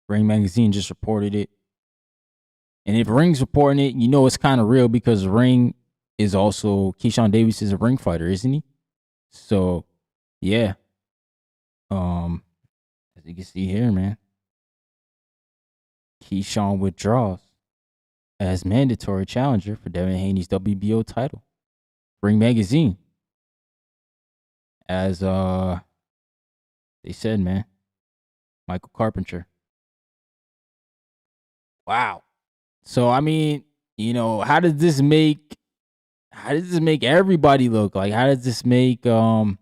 A: Ring Magazine just reported it. And if Ring's reporting it, you know it's kind of real because Ring is also, Keyshawn Davis is a ring fighter, isn't he? So, yeah. As you can see here, man. Keyshawn withdraws as mandatory challenger for Devin Haney's WBO title. Ring Magazine. As they said, man. Michael Carpenter. Wow. So, I mean, how does this make everybody look? Like, how does this make Shakur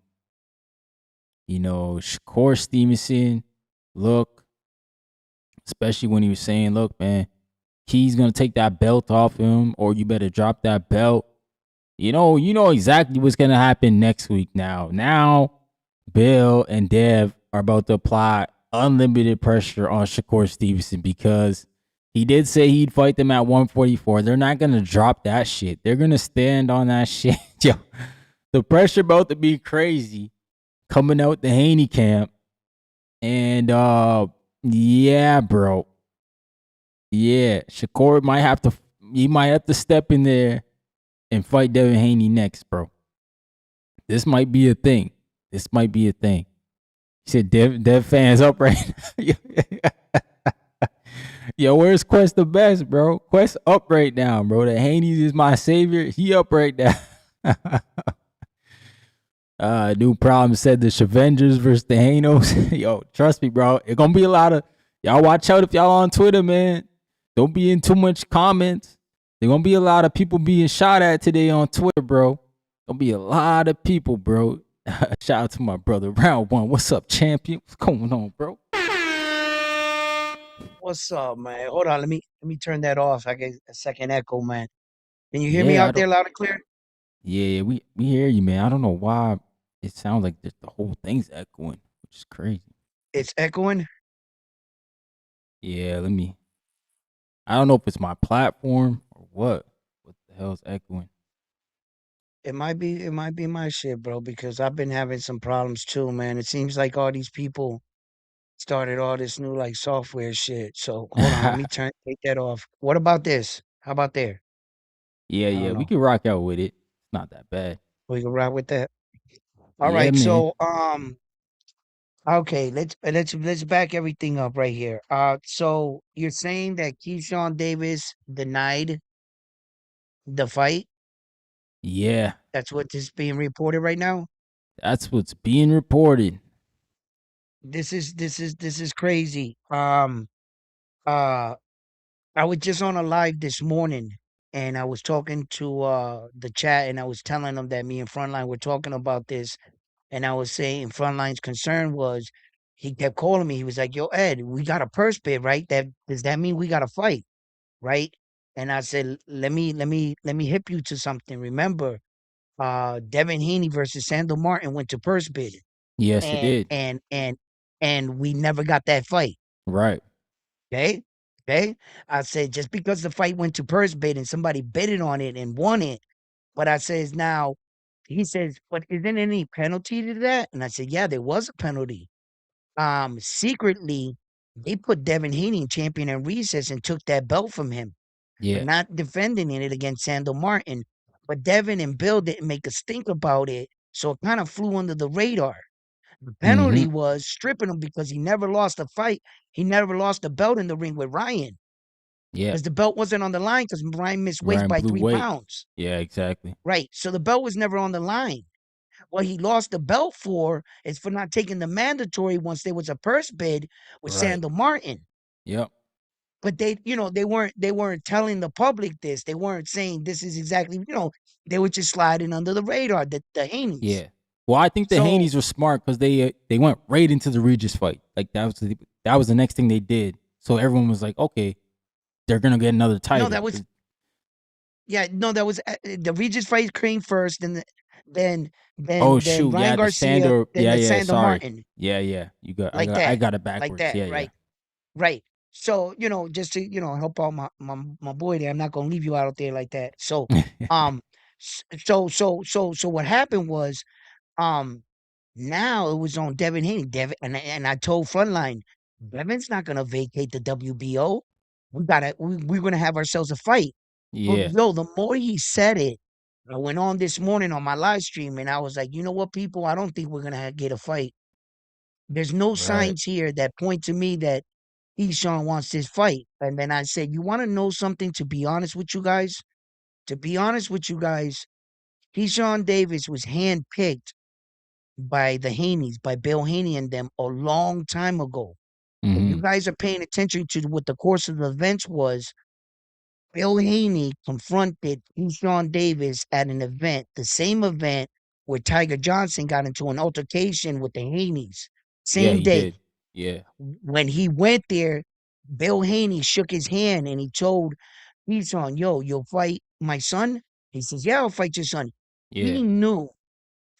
A: Stevenson look? Especially when he was saying, look, man, Key's gonna take that belt off him, or you better drop that belt. You know exactly what's gonna happen next week now. Now, Bill and Dev are about to apply unlimited pressure on Shakur Stevenson because he did say he'd fight them at 144. They're not gonna drop that shit. They're gonna stand on that shit. Yo, the pressure about to be crazy coming out the Haney camp. And yeah, bro. Yeah, Shakur might have to step in there and fight Devin Haney next, bro. This might be a thing. He said Dev fans up right now. Yo, where's Quest the best, bro? Quest up right now, bro. The Haney's is my savior. He up right now. New problem said the Shavengers versus the Hanos. Yo, trust me, bro. It's gonna be a lot of y'all. Watch out if y'all on Twitter, man. Don't be in too much comments. There's gonna be a lot of people being shot at today on Twitter, bro. Gonna be a lot of people, bro. Shout out to my brother, round one. What's up, champion? What's going on, bro?
H: What's up, man? Hold on, let me turn that off. I get a second echo, man. Can you hear me out there loud and clear?
A: Yeah, we hear you, man. I don't know why it sounds like the whole thing's echoing, which is crazy.
H: It's echoing?
A: Yeah, I don't know if it's my platform or what. What the hell's echoing?
H: It might be my shit, bro, because I've been having some problems too, man. It seems like all these people started all this new like software shit. So hold on, let me take that off. What about this? How about there?
A: Yeah, we can rock out with it. It's not that bad.
H: We can ride with that. All
A: Yeah,
H: right,
A: man.
H: so Okay, let's back everything up right here. So you're saying that Keyshawn Davis denied the fight?
A: Yeah,
H: That's what is being reported right now.
A: that's what's being reported.
H: This is crazy. Uh, I was just on a live this morning, and I was talking to the chat, and I was telling them that me and Frontline were talking about this, and I was saying Frontline's concern was he kept calling me. He was like, "Yo, Ed, we got a purse bid, right? That does that mean we got to fight, right?" And I said, "Let me hip you to something. Remember, Devin Haney versus Sandor Martin went to purse bid,
A: Yes, it
H: and
A: did.
H: and and and we never got that fight."
A: Right.
H: Okay. Okay. I said, just because the fight went to purse bid and somebody bidded on it and won it, but I says now, he says, but isn't any penalty to that? And I said, yeah, there was a penalty. Secretly, they put Devin Haney in champion and recess and took that belt from him for
A: Yeah.
H: not defending it against Sandor Martin. But Devin and Bill didn't make a stink about it, so it kind of flew under the radar. The
A: Mm-hmm.
H: penalty was stripping him because he never lost a fight. He never lost a belt in the ring with Ryan
A: Yeah.
H: because the belt wasn't on the line because Ryan missed weight
A: Ryan
H: by
A: blew
H: three
A: weight.
H: pounds.
A: Yeah, exactly.
H: Right. So the belt was never on the line. What he lost the belt for is for not taking the mandatory once there was a purse bid with
A: Right.
H: Sandor Martin.
A: Yep.
H: But they weren't telling the public this. They weren't saying this is exactly, they were just sliding under the radar, the Haneys.
A: Yeah. Well, I think the
H: So
A: Haney's were smart because they went right into the Regis fight. Like that was the next thing they did. So everyone was like, okay, they're gonna get another
H: no,
A: title.
H: that was yeah, no, that was the Regis fight came first, and then
A: Oh
H: then
A: shoot,
H: Ryan
A: yeah, the
H: Garcia,
A: Sandor.
H: then
A: Yeah,
H: the
A: yeah.
H: Sandor
A: Sorry.
H: Martin,
A: Yeah, yeah. You got.
H: like
A: I
H: that,
A: got it
H: like
A: backwards.
H: that,
A: Yeah, yeah.
H: right, right. So just to help out my boy there, I'm not gonna leave you out there like that. So um, so what happened was um, now it was on Devin Haney. Devin and I told Frontline, Devin's not gonna vacate the WBO. We're gonna have ourselves a fight. But
A: Yeah.
H: yo, the more he said it, I went on this morning on my live stream and I was like, you know what, people, I don't think we're gonna get a fight. There's no
A: Right.
H: signs here that point to me that Keyshawn wants this fight. And then I said, you want to know something? To be honest with you guys, Keyshawn Davis was handpicked by the Haneys, by Bill Haney and them a long time ago. If you
A: Mm-hmm.
H: guys are paying attention to what the course of the events was, Bill Haney confronted Keyshawn Davis at an event, the same event where Tiger Johnson got into an altercation with the Haneys.
A: Yeah,
H: Same
A: he
H: day.
A: did. Yeah.
H: When he went there, Bill Haney shook his hand and he told Keyshawn, yo, you'll fight my son? He says, yeah, I'll fight your son.
A: Yeah.
H: He knew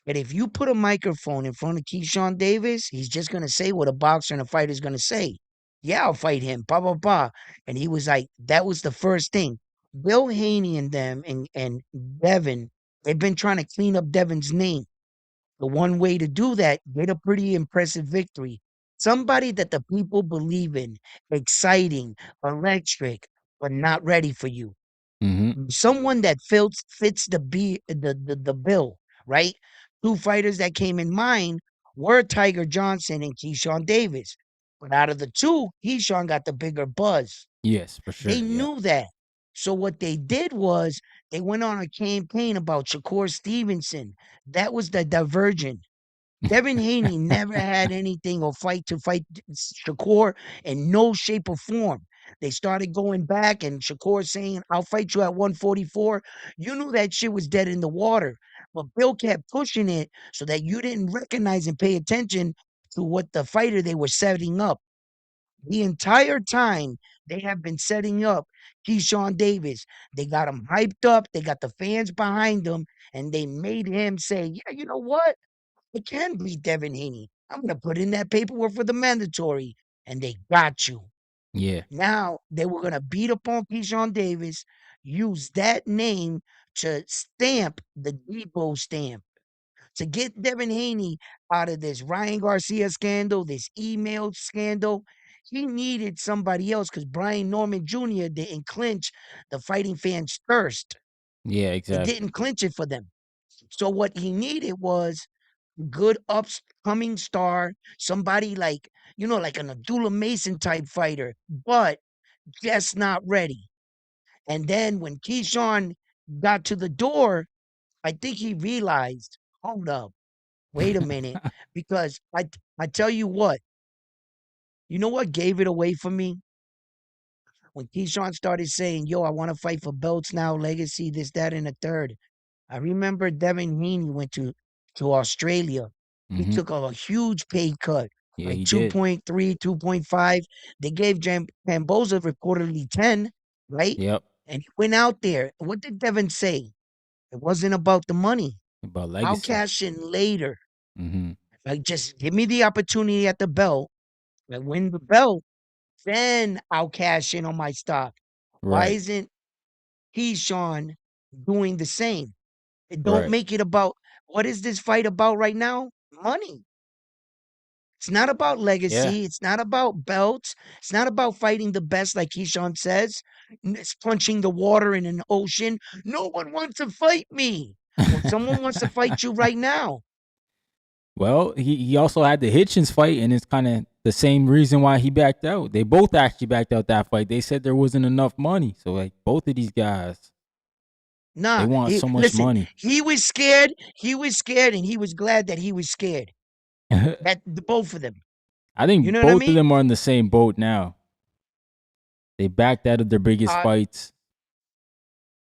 H: that if you put a microphone in front of Keyshawn Davis, he's just gonna say what a boxer and a fighter is gonna say. Yeah, I'll fight him. Blah blah blah. And he was like, that was the first thing. Bill Haney and them and Devin, they've been trying to clean up Devin's name. The one way to do that, get a pretty impressive victory. Somebody that the people believe in, exciting, electric, but not ready for you.
A: Mm-hmm.
H: Someone that fits the bill, right? Two fighters that came in mind were Tiger Johnson and Keyshawn Davis. But out of the two, Keyshawn got the bigger buzz.
A: Yes, for
H: They
A: sure. Yeah.
H: knew that. So what they did was they went on a campaign about Shakur Stevenson. That was the diversion. Devin Haney never had anything or fight Shakur in no shape or form. They started going back and Shakur saying, I'll fight you at 144. You knew that shit was dead in the water. But Bill kept pushing it so that you didn't recognize and pay attention to what the fighter they were setting up. The entire time they have been setting up Keyshawn Davis. They got him hyped up. They got the fans behind him. And they made him say, yeah, you know what? It can beat Devin Haney. I'm gonna put in that paperwork for the mandatory, and they got you.
A: Yeah.
H: Now they were gonna beat up on Keyshawn Davis, use that name to stamp the Depot stamp to get Devin Haney out of this Ryan Garcia scandal, this email scandal. He needed somebody else because Brian Norman Jr. didn't clinch the fighting fans' thirst.
A: Yeah,
H: It
A: exactly.
H: didn't clinch it for them. So what he needed was good upcoming star, somebody like, like an Abdullah Mason type fighter, but just not ready. And then when Keyshawn got to the door, I think he realized, hold up, wait a minute, because I tell you what gave it away for me? When Keyshawn started saying, yo, I want to fight for belts now, legacy, this, that, and the third. I remember Devin Haney went to Australia. He
A: Mm-hmm.
H: took a huge pay cut,
A: Yeah,
H: like
A: he did.
H: 2.3, 2.5. They gave Camboza reportedly 10, right?
A: Yep.
H: And he went out there. What did Devin say? It wasn't about the money.
A: About
H: I'll
A: legacy.
H: cash in later.
A: Mm-hmm.
H: Like, just give me the opportunity at the belt. I win the belt, then I'll cash in on my stock. Why
A: Right.
H: isn't Keyshawn doing the same? It don't
A: Right.
H: make it about what is this fight about right now? Money. It's not about
A: Yeah.
H: legacy. It's not about belts. It's not about fighting the best, like Keyshawn says. It's punching the water in an ocean. No one wants to fight me. Well, someone wants to fight you right now.
A: Well, he also had the Hitchens fight, and it's kind of the same reason why he backed out. They both actually backed out that fight. They said there wasn't enough money. So like both of these guys, they
H: Nah,
A: want so much
H: listen,
A: money.
H: he was scared. He was scared, and he was glad that he was scared.
A: I
H: That the both of them. You
A: think
H: know what I
A: both of
H: mean?
A: them are in the same boat now. They backed out of their biggest
H: Uh,
A: fights.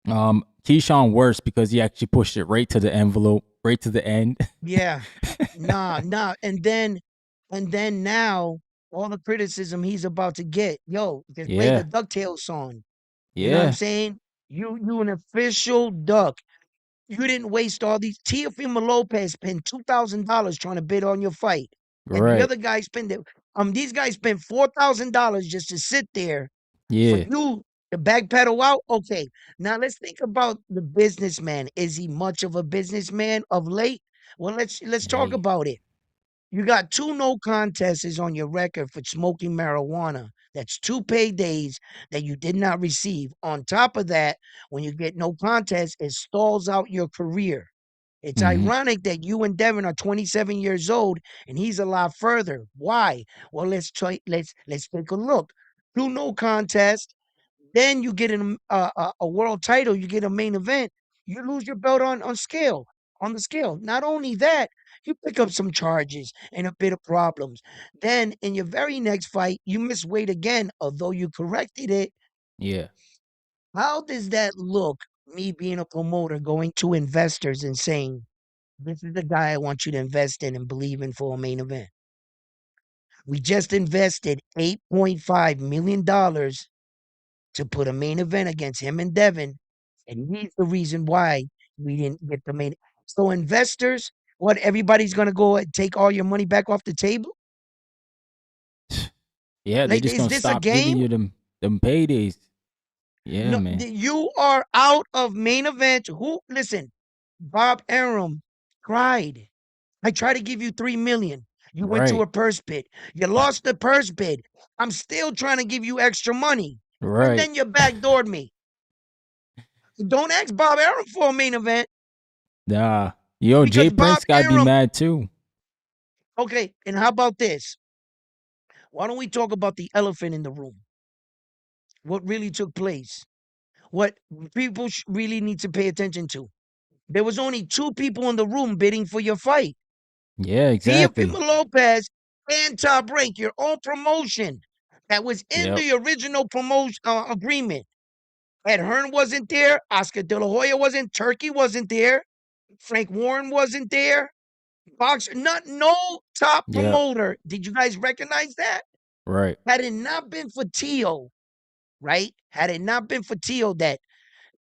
A: Keyshawn worse because he actually pushed it right to the envelope, right to the end.
H: yeah. Nah. And then now, all the criticism he's about to get, yo, just play the
A: Yeah.
H: DuckTales song. You know what I'm
A: Yeah.
H: saying? You an official duck. You didn't waste all these. Teofimo Lopez spent $2,000 trying to bid on your fight, and the
A: Right.
H: other guy spent it. These guys spent $4,000 just to sit there for
A: Yeah.
H: you to backpedal out. Okay, now let's think about the businessman. Is he much of a businessman of late? Well, let's talk
A: Hey.
H: about it. You got two no contests on your record for smoking marijuana. That's 2 paydays that you did not receive. On top of that, when you get no contest, it stalls out your career. It's
A: Mm-hmm.
H: ironic that you and Devin are 27 years old and he's a lot further. Why? Well, let's take a look. Two no contest, then you get a world title, you get a main event, you lose your belt on the scale. Not only that, you pick up some charges and a bit of problems. Then in your very next fight, you miss weight again, although you corrected it.
A: Yeah.
H: How does that look, me being a promoter, going to investors and saying, this is the guy I want you to invest in and believe in for a main event? We just invested $8.5 million to put a main event against him and Devin, and he's the reason why we didn't get the main. So investors, what everybody's gonna go and take all your money back off the table?
A: Yeah, they
H: Like,
A: just
H: is
A: gonna
H: this a
A: stop giving
H: game?
A: you them paydays. Yeah,
H: No,
A: man.
H: you are out of main event. Who? Listen, Bob Arum cried. I tried to give you 3 million. You went to
A: Right.
H: a purse bid. You lost the purse bid. I'm still trying to give you extra money, and
A: Right.
H: then you backdoored me. Don't ask Bob Arum for a main event.
A: Nah. Yo, Jay
H: Because Bob
A: Prince gotta be
H: Arum,
A: mad too.
H: okay, and how about this? Why don't we talk about the elephant in the room? What really took place? What people really need to pay attention to? There was only two people in the room bidding for your fight.
A: Yeah, exactly.
H: Teofimo Lopez and Top Rank, your own promotion that was in
A: Yep.
H: the original promotion agreement. Ed Hearn wasn't there. Oscar De La Hoya wasn't. Turkey wasn't there. Frank Warren wasn't there. Boxer, no top
A: Yep.
H: promoter. Did you guys recognize that?
A: Right.
H: Had it not been for Tio, right? Had it not been for Tio, that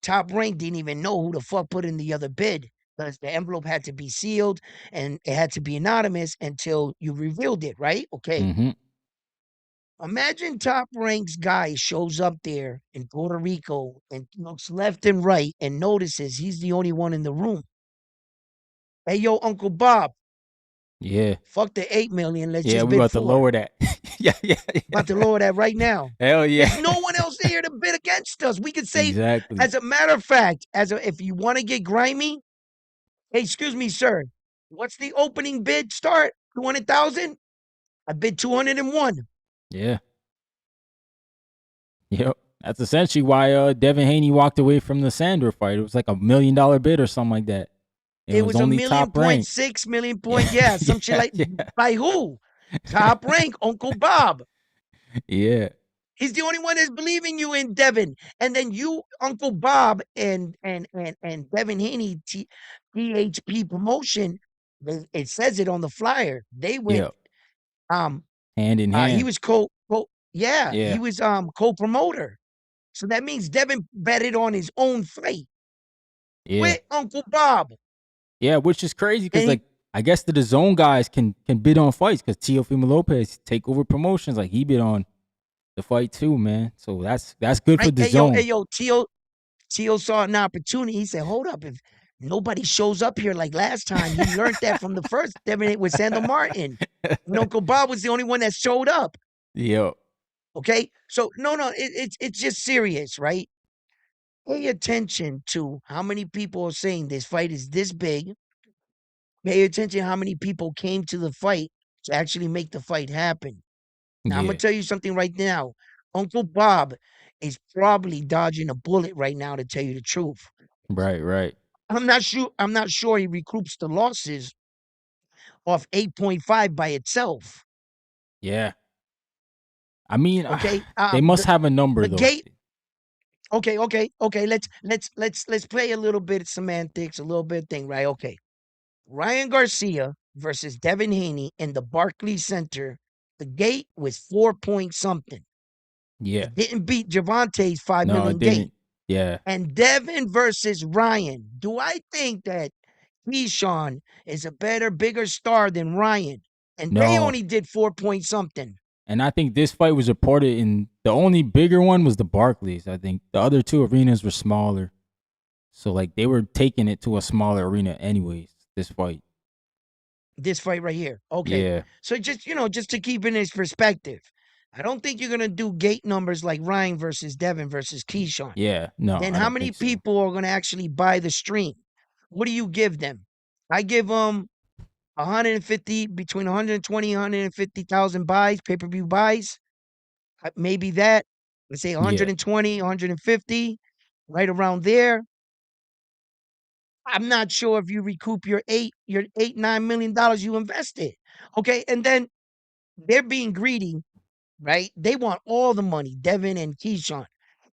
H: Top Rank didn't even know who the fuck put in the other bid because the envelope had to be sealed and it had to be anonymous until you revealed it, right? Okay.
A: Mm-hmm.
H: Imagine Top Rank's guy shows up there in Puerto Rico and looks left and right and notices he's the only one in the room. Hey, yo, Uncle Bob,
A: Yeah.
H: fuck the 8 million. Let's
A: Yeah,
H: just
A: we
H: bid
A: about to
H: 4.
A: lower that. Yeah.
H: About to lower that right now.
A: Hell yeah.
H: There's no one else here to bid against us. We could say,
A: Exactly.
H: as a matter of fact, if you want to get grimy, hey, excuse me, sir. What's the opening bid start? 200,000? I bid 201.
A: Yeah. Yep. That's essentially why Devin Haney walked away from the Sandor fight. It was like $1 million bid or something like that. It
H: It
A: was
H: was a
A: only
H: million
A: top
H: point
A: rank.
H: six million
A: Yeah.
H: point, yeah, some shit
A: Yeah.
H: like
A: Yeah.
H: by who? Top rank, Uncle Bob.
A: Yeah.
H: He's the only one that's believing you in Devin. And then you, Uncle Bob, and Devin Haney, DHP promotion. It says it on the flyer. They went.
A: Yep.
H: Um,
A: Hand in
H: he
A: hand.
H: was yeah, he
A: Yeah.
H: was co-promoter. So that means Devin betted on his own fight
A: Yeah.
H: with Uncle Bob.
A: Yeah, which is crazy because
H: And
A: like I guess the DAZN guys can bid on fights because Teofimo Lopez take over promotions. Like he bid on the fight too, man. So that's good for
H: right,
A: the
H: hey
A: zone.
H: yo, Tio saw an opportunity. He said, "Hold up, if nobody shows up here like last time, he learned that from the first Devin with Sandor Martin. And Uncle Bob was the only one that showed up.
A: Yep.
H: Okay, so no, it's just serious, right? Pay attention to how many people are saying this fight is this big. Pay attention how many people came to the fight to actually make the fight happen. Now, I'm gonna
A: Yeah.
H: tell you something right now. Uncle Bob is probably dodging a bullet right now, to tell you the truth.
A: Right. Right.
H: I'm not sure he recoups the losses off 8.5 by itself.
A: Yeah. I mean,
H: Okay.
A: they must have a number
H: The
A: though.
H: gate. Okay. Let's play a little bit of semantics, a little bit of thing, right? Okay. Ryan Garcia versus Devin Haney in the Barclays Center. The gate was 4 point something.
A: Yeah.
H: It didn't beat Javante's 5
A: No, it
H: million gate.
A: didn't. Yeah.
H: And Devin versus Ryan. Do I think that Keyshawn is a better, bigger star than Ryan? And they
A: No.
H: only did 4 point something.
A: And I think this fight was reported in the only bigger one was the Barclays. I think the other two arenas were smaller. So like they were taking it to a smaller arena anyways, this fight.
H: This fight right here. Okay.
A: Yeah.
H: So just to keep in his perspective, I don't think you're gonna do gate numbers like Ryan versus Devin versus Keyshawn.
A: Yeah. No,
H: Then
A: I
H: how
A: don't
H: many
A: think so.
H: people are gonna actually buy the stream? What do you give them? I give them 150, between 120 150,000 buys, pay-per-view buys. Maybe that. Let's say
A: Yeah.
H: 120, 150, right around there. I'm not sure if you recoup your $8-9 million you invested. Okay, and then they're being greedy, right? They want all the money, Devin and Keyshawn.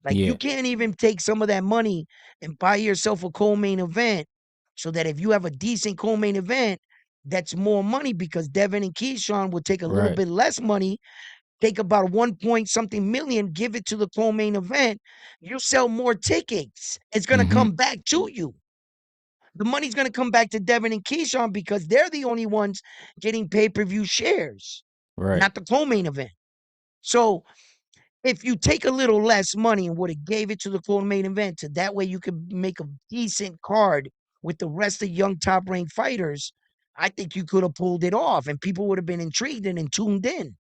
H: Like you
A: Yeah.
H: can't even take some of that money and buy yourself a co-main event, so that if you have a decent co-main event, that's more money, because Devin and Keyshawn will take a little
A: Right.
H: bit less money, take about 1 point something million, give it to the co-main event. You sell more tickets. It's gonna
A: Mm-hmm.
H: come back to you. The money's gonna come back to Devin and Keyshawn because they're the only ones getting pay-per-view shares,
A: Right.
H: not the co-main event. So if you take a little less money and would have gave it to the co-main event, so that way you could make a decent card with the rest of young top-ranked fighters, I think you could have pulled it off and people would have been intrigued and tuned in.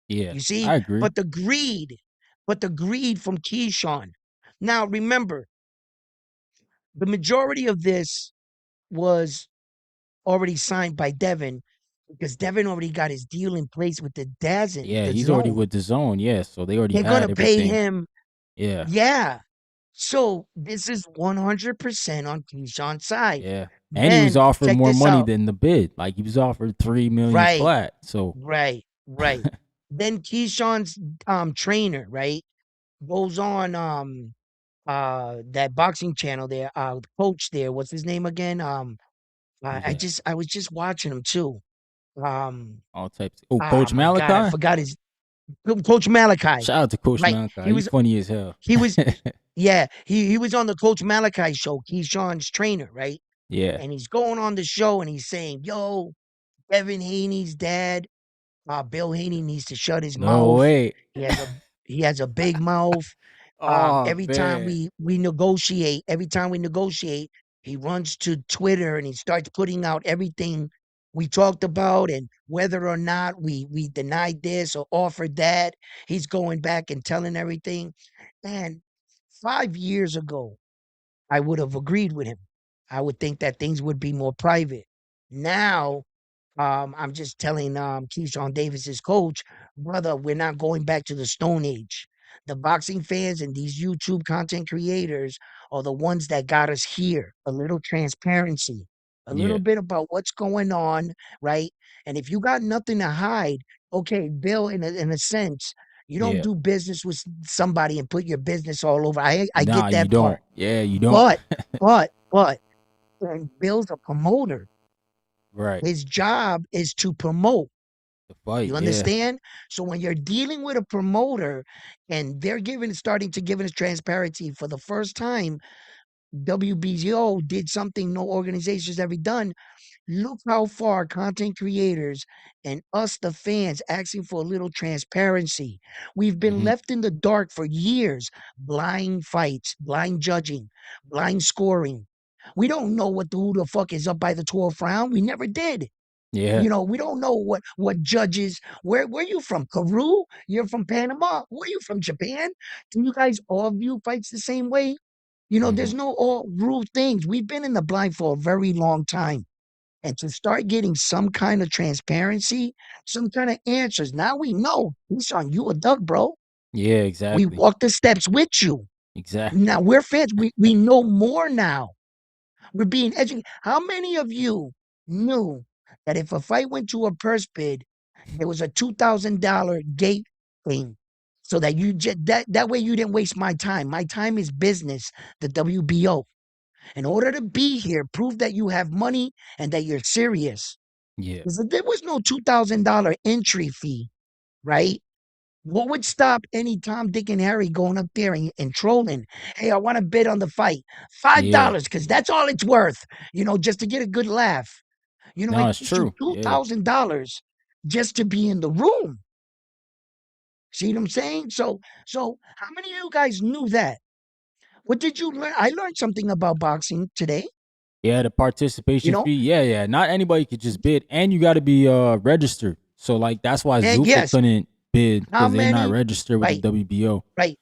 A: Yeah.
H: You see?
A: I agree.
H: But the greed from Keyshawn. Now remember, the majority of this was already signed by Devin, because Devin already got his deal in place with the
A: Yeah,
H: the
A: he's already
H: zone.
A: with the zone. Yeah. So they already
H: They're gonna
A: had
H: pay
A: everything.
H: him.
A: Yeah.
H: Yeah. So this is 100% on Keyshawn's side.
A: Yeah. And he was
H: Then
A: offered
H: check
A: more
H: this
A: money
H: out.
A: than the bid. Like he was offered 3 million
H: Right,
A: flat. So
H: right. Then Keyshawn's trainer, right, goes on that boxing channel there, the coach there, what's his name again?
A: who's that?
H: I was just watching him too. Um
A: All types. Oh,
H: oh
A: Coach
H: my God, I
A: Malachi?
H: forgot his Coach Malachi.
A: Shout out to Coach
H: Right.
A: Malachi. He's funny as hell.
H: He was yeah, he was on the Coach Malachi show, Keyshawn's trainer, right?
A: Yeah.
H: And he's going on the show and he's saying, "Yo, Evan Haney's dad, Bill Haney, needs to shut his
A: No
H: mouth.
A: way.
H: He has a he has a big mouth.
A: Oh
H: Every time
A: man.
H: every time we negotiate, he runs to Twitter and he starts putting out everything we talked about, and whether or not we denied this or offered that, he's going back and telling everything." And 5 years ago, I would have agreed with him. I would think that things would be more private. Now, I'm just telling Keyshawn Davis's coach, brother, we're not going back to the Stone Age. The boxing fans and these YouTube content creators are the ones that got us here. A little transparency, a little
A: Yeah.
H: bit about what's going on, right? And if you got nothing to hide, okay, Bill, in a sense, you don't
A: Yeah.
H: do business with somebody and put your business all over. I
A: Nah,
H: get
A: you
H: that
A: don't.
H: part.
A: Yeah, you don't.
H: But, but, and Bill's a promoter.
A: Right.
H: His job is to promote.
A: The fight.
H: You
A: Yeah.
H: understand? So when you're dealing with a promoter and they're starting to give us transparency for the first time, WBO did something no organization's ever done. Look how far content creators and us, the fans, asking for a little transparency. We've been
A: Hmm.
H: left in the dark for years. Blind fights, blind judging, blind scoring. We don't know who the fuck is up by the 12th round. We never did.
A: Yeah.
H: We don't know what judges. Where you from? Peru? You're from Panama? Where you from? Japan? Do you guys all view fights the same way?
A: Hmm.
H: There's no all rule things. We've been in the blind for a very long time. And to start getting some kind of transparency, some kind of answers. Now we know. Sean, you a duck, bro.
A: Yeah,
H: We
A: exactly.
H: walk the steps with you.
A: Exactly.
H: Now we're fans. We know more now. We're being educated. How many of you knew that if a fight went to a purse bid, there was a $2,000 gate thing, so that that way you didn't waste my time. My time is business. The WBO. In order to be here, prove that you have money and that you're serious.
A: Yeah.
H: Because if there was no $2,000 entry fee, right? What would stop any Tom, Dick, and Harry going up there and trolling? Hey, I want to bid on the fight.
A: Yeah.
H: $5, because that's all it's worth, just to get a good laugh.
A: No,
H: It
A: it's
H: costs you
A: true. Yeah.
H: $2,000 just to be in the room. See what I'm saying? So how many of you guys knew that? What did you learn? I learned something about boxing today.
A: Yeah, the
H: You
A: participation
H: know,
A: fee. Yeah, yeah. Not anybody could just bid, and you got to be registered. So like that's why
H: and
A: Zuffa
H: yes,
A: couldn't bid
H: how
A: because they're not
H: many?
A: registered with the
H: Right,
A: WBO.
H: right.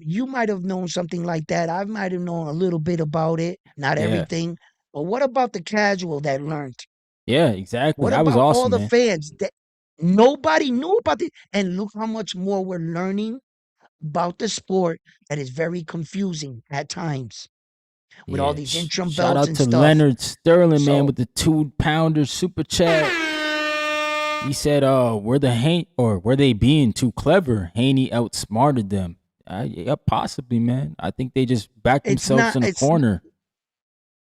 H: You might have known something like that. I might have known a little bit about it, not
A: Yeah.
H: everything. But what about the casual that learned?
A: Yeah, exactly.
H: What
A: That was
H: about all
A: awesome,
H: the
A: man.
H: fans that nobody knew about it? And look how much more we're learning about the sport that is very confusing at times with all
A: Yeah.
H: these interim
A: Shout
H: belts
A: out
H: and
A: to
H: stuff.
A: Leonard Sterling, man,
H: So
A: with the 2-pounder super chat. He said, were they being too clever? Haney outsmarted them. Yeah, possibly, man. I think they just backed
H: it's
A: themselves
H: not,
A: in a corner.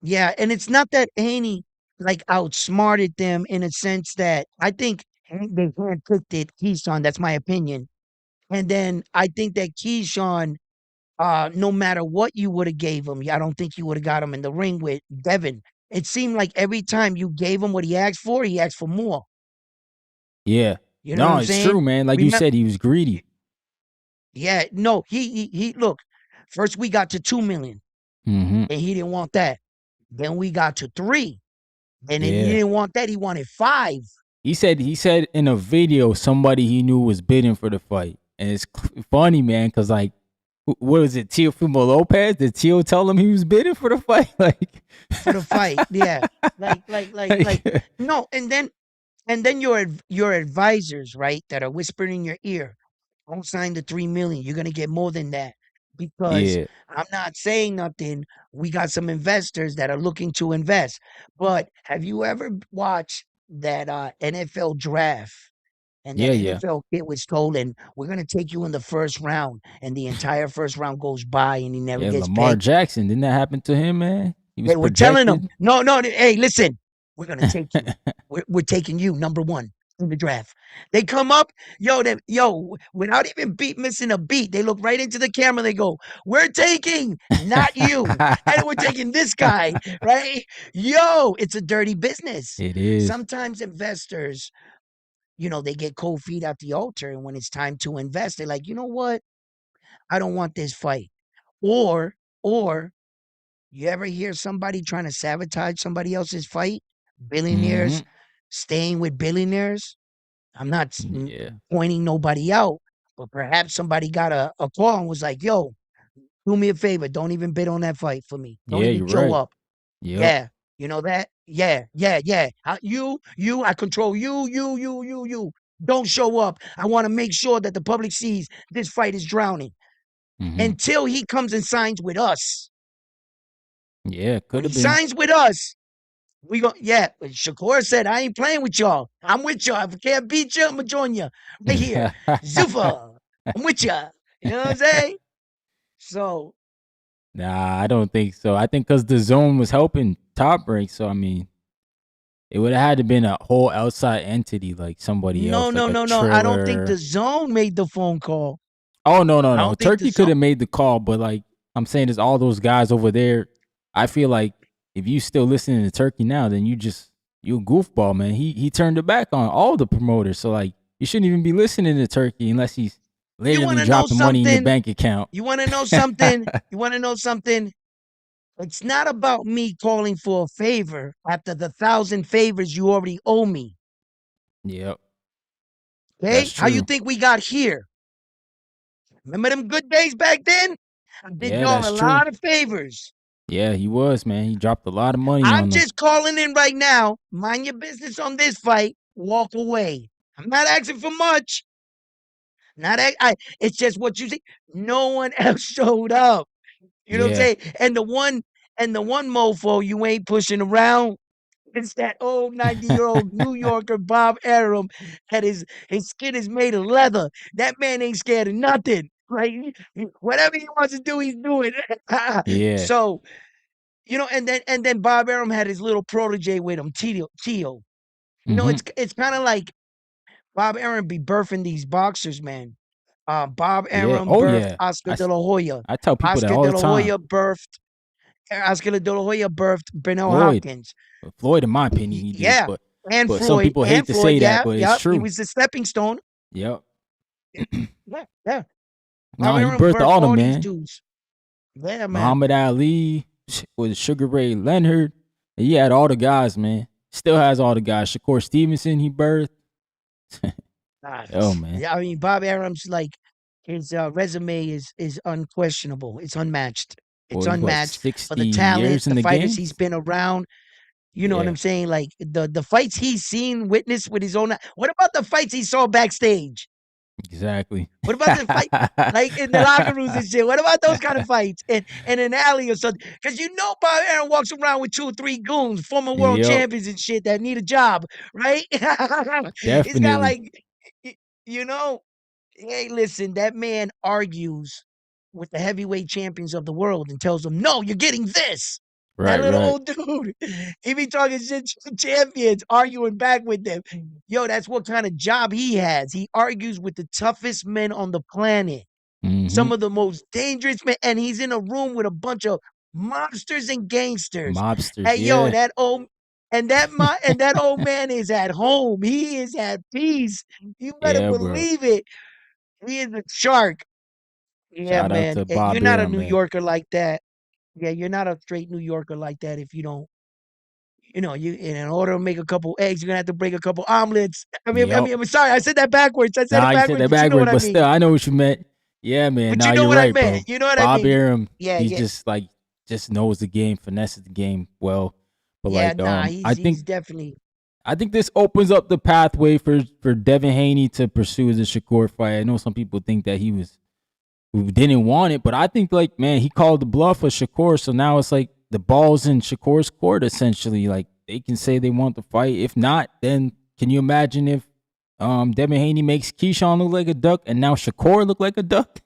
H: yeah, and it's not that Haney like outsmarted them in a sense that I think they handpicked it, Keyshawn. That's my opinion. And then I think that Keyshawn, no matter what you would have gave him, I don't think you would have got him in the ring with Devin. It seemed like every time you gave him what he asked for more.
A: Yeah.
H: You know what
A: No,
H: I'm
A: it's
H: saying?
A: true, man. Like you
H: Remember?
A: said, he was greedy.
H: Yeah, no, he look. First we got to 2 million,
A: Hmm.
H: and he didn't want that. Then we got to 3, and then he
A: Yeah.
H: didn't want that. He wanted 5.
A: He said in a video somebody he knew was bidding for the fight. And it's funny, man, because like what was it, Teofimo Lopez? Did Tio tell him he was bidding for the fight? Like
H: For the fight, yeah. Like
A: like,
H: no, and then your advisors, right, that are whispering in your ear, don't sign the 3 million. You're gonna get more than that. Because
A: yeah.
H: I'm not saying nothing. We got some investors that are looking to invest. But have you ever watched that NFL draft? And that
A: Yeah, yeah.
H: NFL kid was told, and we're gonna take you in the first round, and the entire first round goes by and he never
A: Yeah,
H: gets
A: Lamar
H: picked.
A: Jackson. Didn't that happen to him, man? He was
H: They were telling him,
A: projected.
H: no, no, hey, listen, we're gonna take you. We're taking you number 1 in the draft. They come up, without even missing a beat, they look right into the camera. They go, "We're taking not you, and we're taking this guy, right?" It's a dirty business.
A: It is.
H: Sometimes investors, they get cold feet at the altar, and when it's time to invest, they're like, you know what? I don't want this fight. Or, or you ever hear somebody trying to sabotage somebody else's fight? Billionaires
A: Hmm.
H: staying with billionaires. I'm not
A: Yeah.
H: pointing nobody out, but perhaps somebody got a call and was like, yo, do me a favor. Don't even bid on that fight for me. Don't
A: Yeah,
H: even
A: you're
H: show
A: right.
H: up.
A: Yep.
H: Yeah. You know that? Yeah. I control you. Don't show up. I want to make sure that the public sees this fight is drowning until he comes and signs with us.
A: Yeah, could
H: When he
A: have been.
H: signs with us, we go, yeah. Shakur said, I ain't playing with y'all. I'm with y'all. If I can't beat you, I'm going to join you right here. Zufa, I'm with you. You know what I'm saying? So,
A: Nah, I don't think so. I think because the zone was helping Top Rank, so I mean, it would have had to been a whole outside entity, like somebody
H: no.
A: else, like a
H: I don't think the
A: Triller.
H: zone made the phone call.
A: Oh no.
H: I don't think the
A: Turkey could
H: zone.
A: have made the call, but like I'm saying, there's all those guys over there. I feel like if you still listening to Turkey now, then you a goofball, man. He turned it back on all the promoters. So like you shouldn't even be listening to Turkey unless he's
H: You want
A: literally
H: to know
A: dropping money in your
H: something?
A: bank account.
H: You want to know something? You want to know something? It's not about me calling for a favor after the 1,000 favors you already owe me.
A: Yep,
H: Okay?
A: that's
H: How you
A: true.
H: think we got here? Remember them good days back then? I did
A: Yeah,
H: y'all
A: that's
H: a
A: true.
H: lot of favors.
A: Yeah, he was, man. He dropped a lot of money
H: I'm
A: on them.
H: just calling in right now. Mind your business on this fight. Walk away. I'm not asking for much. It's just what you see. No one else showed up. You know what I'm
A: Yeah,
H: saying? And the one mofo you ain't pushing around, it's that old 90-year-old New Yorker Bob Arum that his skin is made of leather. That man ain't scared of nothing. Right? Whatever he wants to do, he's doing.
A: yeah.
H: So, and then Bob Arum had his little protege with him, Tio.
A: Mm-hmm.
H: It's kind of like Bob Arum be birthing these boxers, man. Bob
A: Yeah.
H: Arum
A: Oh
H: birthed
A: yeah.
H: Oscar De La Hoya.
A: I tell people that
H: Oscar
A: all
H: De
A: the
H: La
A: time.
H: Hoya birthed Bernal
A: Floyd,
H: Hopkins.
A: Floyd, in my opinion, he did,
H: Yeah, and
A: but some
H: Floyd,
A: people hate to say that,
H: yeah,
A: but it's
H: yep. He
A: true.
H: was the stepping stone.
A: Yep.
H: Yeah.
A: No,
H: Bob
A: he
H: Arum
A: birthed
H: birthed
A: all them,
H: all these
A: man.
H: dudes. Yeah, man.
A: Muhammad Ali with Sugar Ray Leonard. And he had all the guys, man. Still has all the guys. Shakur Stevenson, he birthed. Oh man.
H: Yeah, I mean, Bob Arum's like his resume is unquestionable. It's unmatched. It's
A: Boy, he's what,
H: unmatched for
A: 60
H: the talent,
A: years in
H: the
A: the
H: fighters
A: game?
H: he's been around. You know what
A: Yeah,
H: I'm saying? Like the fights he's seen, witnessed with his own. What about the fights he saw backstage?
A: exactly.
H: What about the fight, like in the locker rooms and shit? What about those kind of fights in an alley or something? Because Bob Arum walks around with 2 or 3 goons, former world
A: Yep,
H: champions and shit that need a job, right? He's got
A: definitely.
H: like, y- you know, hey, listen, that man argues with the heavyweight champions of the world and tells them, "No, you're getting this." That
A: Right,
H: little
A: right.
H: old dude, he be talking shit to the champions, arguing back with them. Yo, that's what kind of job he has. He argues with the toughest men on the planet,
A: Mm-hmm.
H: some of the most dangerous men, and he's in a room with a bunch of mobsters and gangsters.
A: Mobsters,
H: Hey, yo,
A: yeah.
H: and that old man is at home. He is at peace. You better
A: Yeah, bro.
H: believe it. He is a shark. Yeah,
A: Shout out
H: man.
A: to
H: You're
A: Bob
H: not a
A: Arum,
H: New
A: man.
H: Yorker like that. Yeah, you're not a straight New Yorker like that if you don't. You in order to make a couple eggs, you're gonna have to break a couple omelets.
A: Yep.
H: I'm sorry, I said that backwards. I said it
A: Nah, you said
H: backwards,
A: that
H: but you know what
A: backwards,
H: I
A: but
H: mean.
A: still, I know what you meant. Yeah, man.
H: But
A: Nah,
H: you know
A: you're
H: what I
A: right,
H: meant.
A: bro.
H: You know what I
A: Bob
H: mean.
A: Arum,
H: Yeah,
A: he's
H: yeah,
A: just knows the game, finesses the game well. But
H: yeah.
A: like,
H: Nah,
A: I
H: he's
A: think
H: definitely.
A: this opens up the pathway for Devin Haney to pursue the Shakur fight. I know some people think that who didn't want it, but I think like, man, he called the bluff of Shakur, so now it's like the ball's in Shakur's court essentially. Like they can say they want the fight. If not, then can you imagine if Devin Haney makes Keyshawn look like a duck and now Shakur look like a duck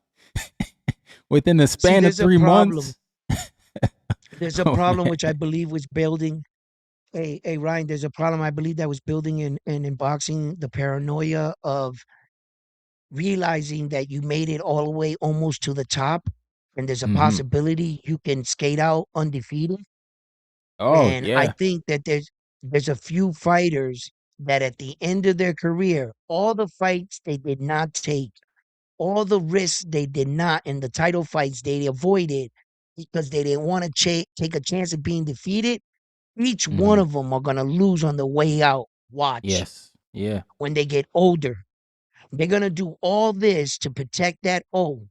A: within the
H: See,
A: span of
H: there's a
A: 3
H: problem.
A: months?
H: There's a
A: Oh
H: problem
A: man.
H: which I believe was building. Hey, Ryan. There's a problem I believe that was building in boxing. The paranoia of realizing that you made it all the way almost to the top, and there's a
A: Mm-hmm.
H: possibility you can skate out undefeated.
A: Oh
H: And I
A: yeah.
H: think that there's a few fighters that at the end of their career, all the fights they did not take, all the risks they did not, in the title fights they avoided because they didn't want to take a chance of being defeated. Each one
A: Mm-hmm.
H: of them are gonna lose on the way out. Watch
A: Yes. Yeah.
H: when they get older. They're gonna do all this to protect that O.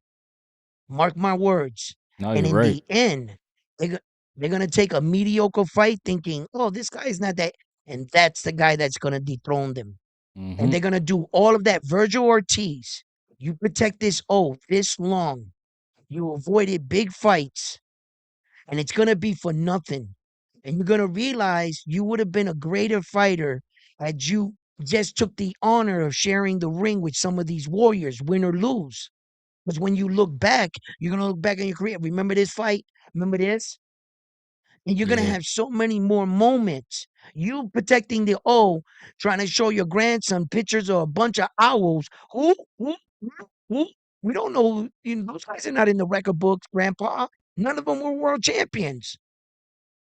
H: Mark my words.
A: No,
H: And
A: you're
H: in
A: right.
H: the end, they go, They're gonna take a mediocre fight thinking, oh, this guy is not that, and that's the guy that's gonna dethrone them. And
A: Mm-hmm.
H: they're gonna do all of that. Virgil Ortiz, you protect this O this long, you avoided big fights, and it's gonna be for nothing. And you're gonna realize you would have been a greater fighter had you just took the honor of sharing the ring with some of these warriors, win or lose. Because when you look back, you're gonna look back on your career. Remember this fight? Remember this? And you're gonna
A: Yeah.
H: have so many more moments. You protecting the O, trying to show your grandson pictures of a bunch of owls. Who? We don't know. You know, those guys are not in the record books, Grandpa. None of them were world champions.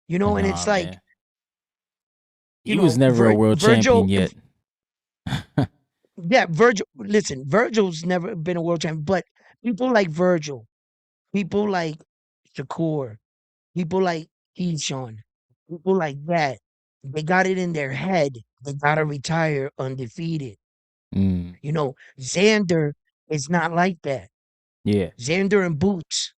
H: You know, and
A: Nah,
H: it's like,
A: man. He was
H: you know,
A: never a world champion
H: Virgil.
A: yet.
H: Yeah, Virgil. Listen, Virgil's never been a world champion, but people like Virgil, people like Shakur, people like Keyshawn, people like that, they got it in their head. They gotta retire undefeated.
A: Mm.
H: You know, Xander is not like that.
A: Yeah.
H: Xander and Boots,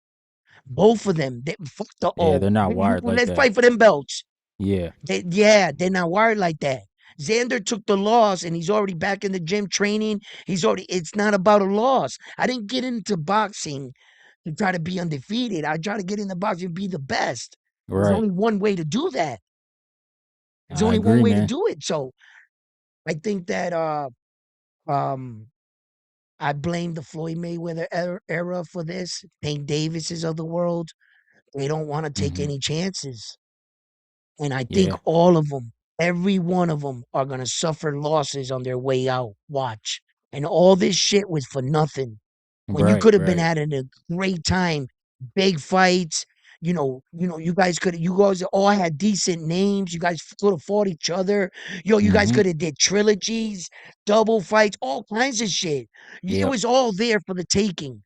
H: both of them, they fuck the
A: Yeah,
H: O.
A: they're not wired like
H: Let's
A: that.
H: fight for them belts.
A: Yeah.
H: They're not wired like that. Xander took the loss and he's already back in the gym training. It's not about a loss. I didn't get into boxing to try to be undefeated. I try to get into boxing to be the best. There's
A: Right.
H: only one way to do that. There's
A: I
H: only one
A: agree,
H: way to
A: man.
H: do it. So I think that um I blame the Floyd Mayweather era for this. Tank Davises of the world. They don't want to take
A: Mm-hmm.
H: any chances. And I think
A: Yeah.
H: all of them, every one of them, are going to suffer losses on their way out. Watch. And all this shit was for nothing. When you
A: Right.
H: could have been
A: Right.
H: having a great time, big fights. You guys all had decent names. You guys could have fought each other. Yo, you guys
A: Mm-hmm.
H: could have did trilogies, double fights, all kinds of shit. It
A: Yep.
H: was all there for the taking.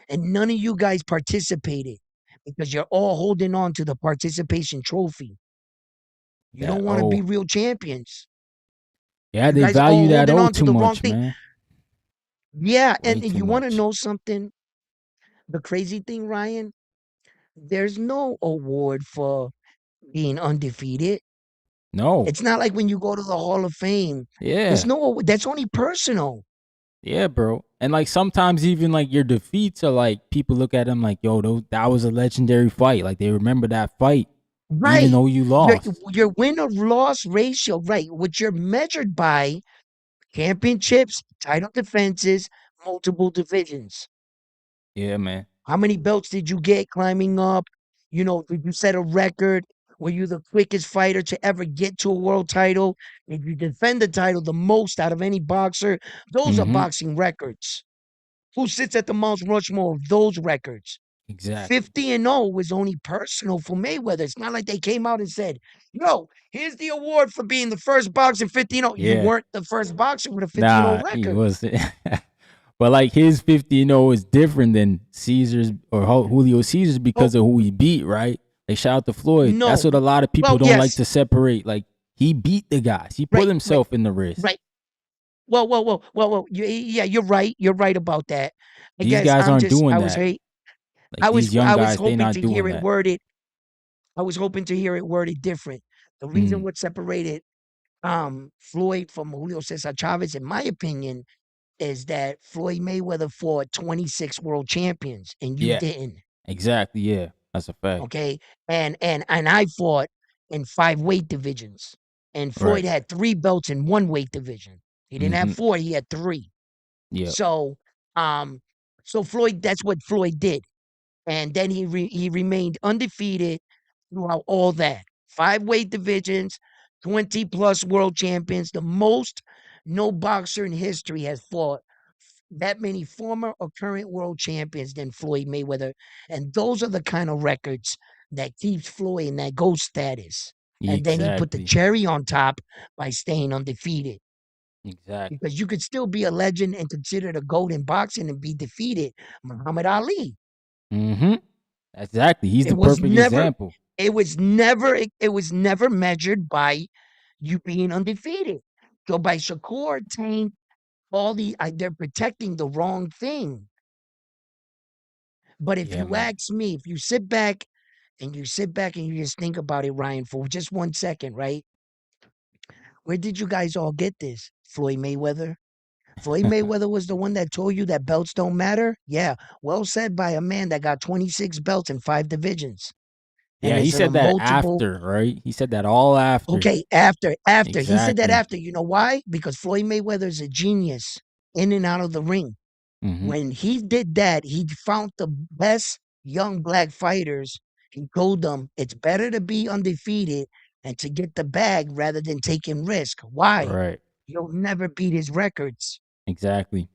H: And none of you guys participated because you're all holding on to the participation trophy. You
A: That
H: don't want to be
A: oh.
H: real champions.
A: Yeah,
H: You
A: they
H: guys
A: value
H: all
A: that
H: holding
A: O
H: on to
A: too
H: the wrong
A: much,
H: thing.
A: man.
H: Yeah,
A: Way
H: and
A: too
H: you want to
A: much.
H: know something? The crazy thing, Ryan, there's no award for being undefeated.
A: No.
H: It's not like when you go to the Hall of Fame. There's
A: Yeah.
H: no, that's only personal.
A: Yeah, bro. And like sometimes even like your defeats are like people look at them like, yo, that was a legendary fight. Like they remember that fight, even
H: Right.
A: though you
H: Your
A: lost.
H: your win or loss ratio, right, which you're measured by championships, title defenses, multiple divisions.
A: Yeah, man.
H: How many belts did you get climbing up? You know, did you set a record? Were you the quickest fighter to ever get to a world title? Did you defend the title the most out of any boxer? Those are
A: Mm-hmm.
H: boxing records. Who sits at the Mount Rushmore of those records?
A: Exactly.
H: 50-0 was only personal for Mayweather. It's not like they came out and said, yo, here's the award for being the first boxer 50-0. You
A: Yeah.
H: weren't the first boxer with a 50-0
A: Nah, he
H: record.
A: wasn't. But like his 50-0 is different than Caesar's or Julio Caesar's because of who he beat, right? Like shout out to Floyd. That's
H: No.
A: what a lot of people
H: Well,
A: don't like
H: yes.
A: to separate. Like he beat the guys. He put
H: Right,
A: himself in the risk.
H: right. Well. Yeah, you're right. You're right about that. I
A: These
H: guess
A: guys aren't doing
H: I was
A: that.
H: hate.
A: Like these young
H: I was
A: guys, they
H: hoping
A: not
H: to hear
A: doing
H: it
A: that.
H: worded. I was hoping to hear it worded different. The reason
A: Mm.
H: what separated Floyd from Julio Cesar Chavez, in my opinion, is that Floyd Mayweather fought 26 world champions and you
A: Yeah,
H: didn't.
A: exactly. Yeah, that's a fact.
H: Okay. And I fought in 5 weight divisions. And Floyd
A: Right.
H: had 3 belts in 1 weight division. He didn't have
A: Mm-hmm.
H: 4, he had 3.
A: Yeah.
H: So, um, so Floyd, that's what Floyd did, and then he remained undefeated throughout all that. 5 weight divisions, 20 plus world champions, the most no boxer in history has fought that many former or current world champions than Floyd Mayweather, and those are the kind of records that keeps Floyd in that GOAT status. And then he put the
A: Exactly.
H: cherry on top by staying undefeated.
A: Exactly.
H: Because you could still be a legend and considered a GOAT in boxing and be defeated. Muhammad Ali.
A: Mm-hmm. Exactly. He's
H: It
A: the
H: was
A: perfect
H: never,
A: example.
H: it was never measured by you being undefeated. So by Shakur, Tank, all they're protecting the wrong thing. But if
A: Yeah,
H: you
A: man.
H: ask me, if you sit back and you sit back and you just think about it, Ryan, for just 1 second, right? Where did you guys all get this? Floyd Mayweather? Floyd Mayweather was the one that told you that belts don't matter? Yeah, well said by a man that got 26 belts in 5 divisions and
A: Yeah, he
H: is in a
A: said that
H: multiple.
A: after, right? He said that all after.
H: Okay, after. He said that
A: Exactly.
H: after. You know why? Because Floyd Mayweather's a genius in and out of the ring.
A: Hmm.
H: When he did that, he found the best young black fighters. He told them it's better to be undefeated and to get the bag rather than taking risk. Why?
A: Right.
H: You'll never beat his records.
A: Exactly.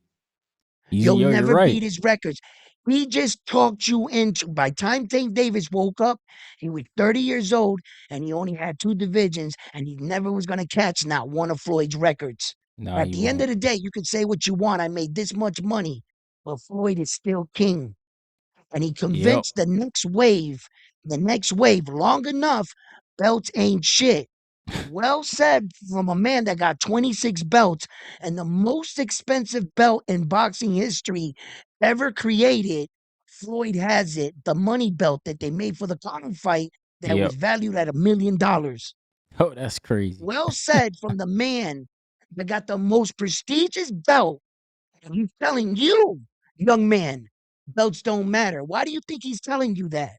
H: You'll
A: You're
H: never
A: right.
H: beat his records. He just talked you into. By the time Tank Davis woke up, he was 30 years old and he only had 2 divisions and he never was going to catch not one of Floyd's records.
A: No,
H: At
A: he
H: the end
A: won't.
H: of the day, you can say what you want. I made this much money, but Floyd is still king. And he
A: Yep.
H: convinced the next wave, long enough, belts ain't shit. Well said from a man that got 26 belts and the most expensive belt in boxing history ever created. Floyd has it, the money belt that they made for the Conor fight that
A: Yep.
H: was valued at $1 million.
A: Oh, that's crazy.
H: Well said from the man that got the most prestigious belt. And he's telling you, young man, belts don't matter. Why do you think he's telling you that?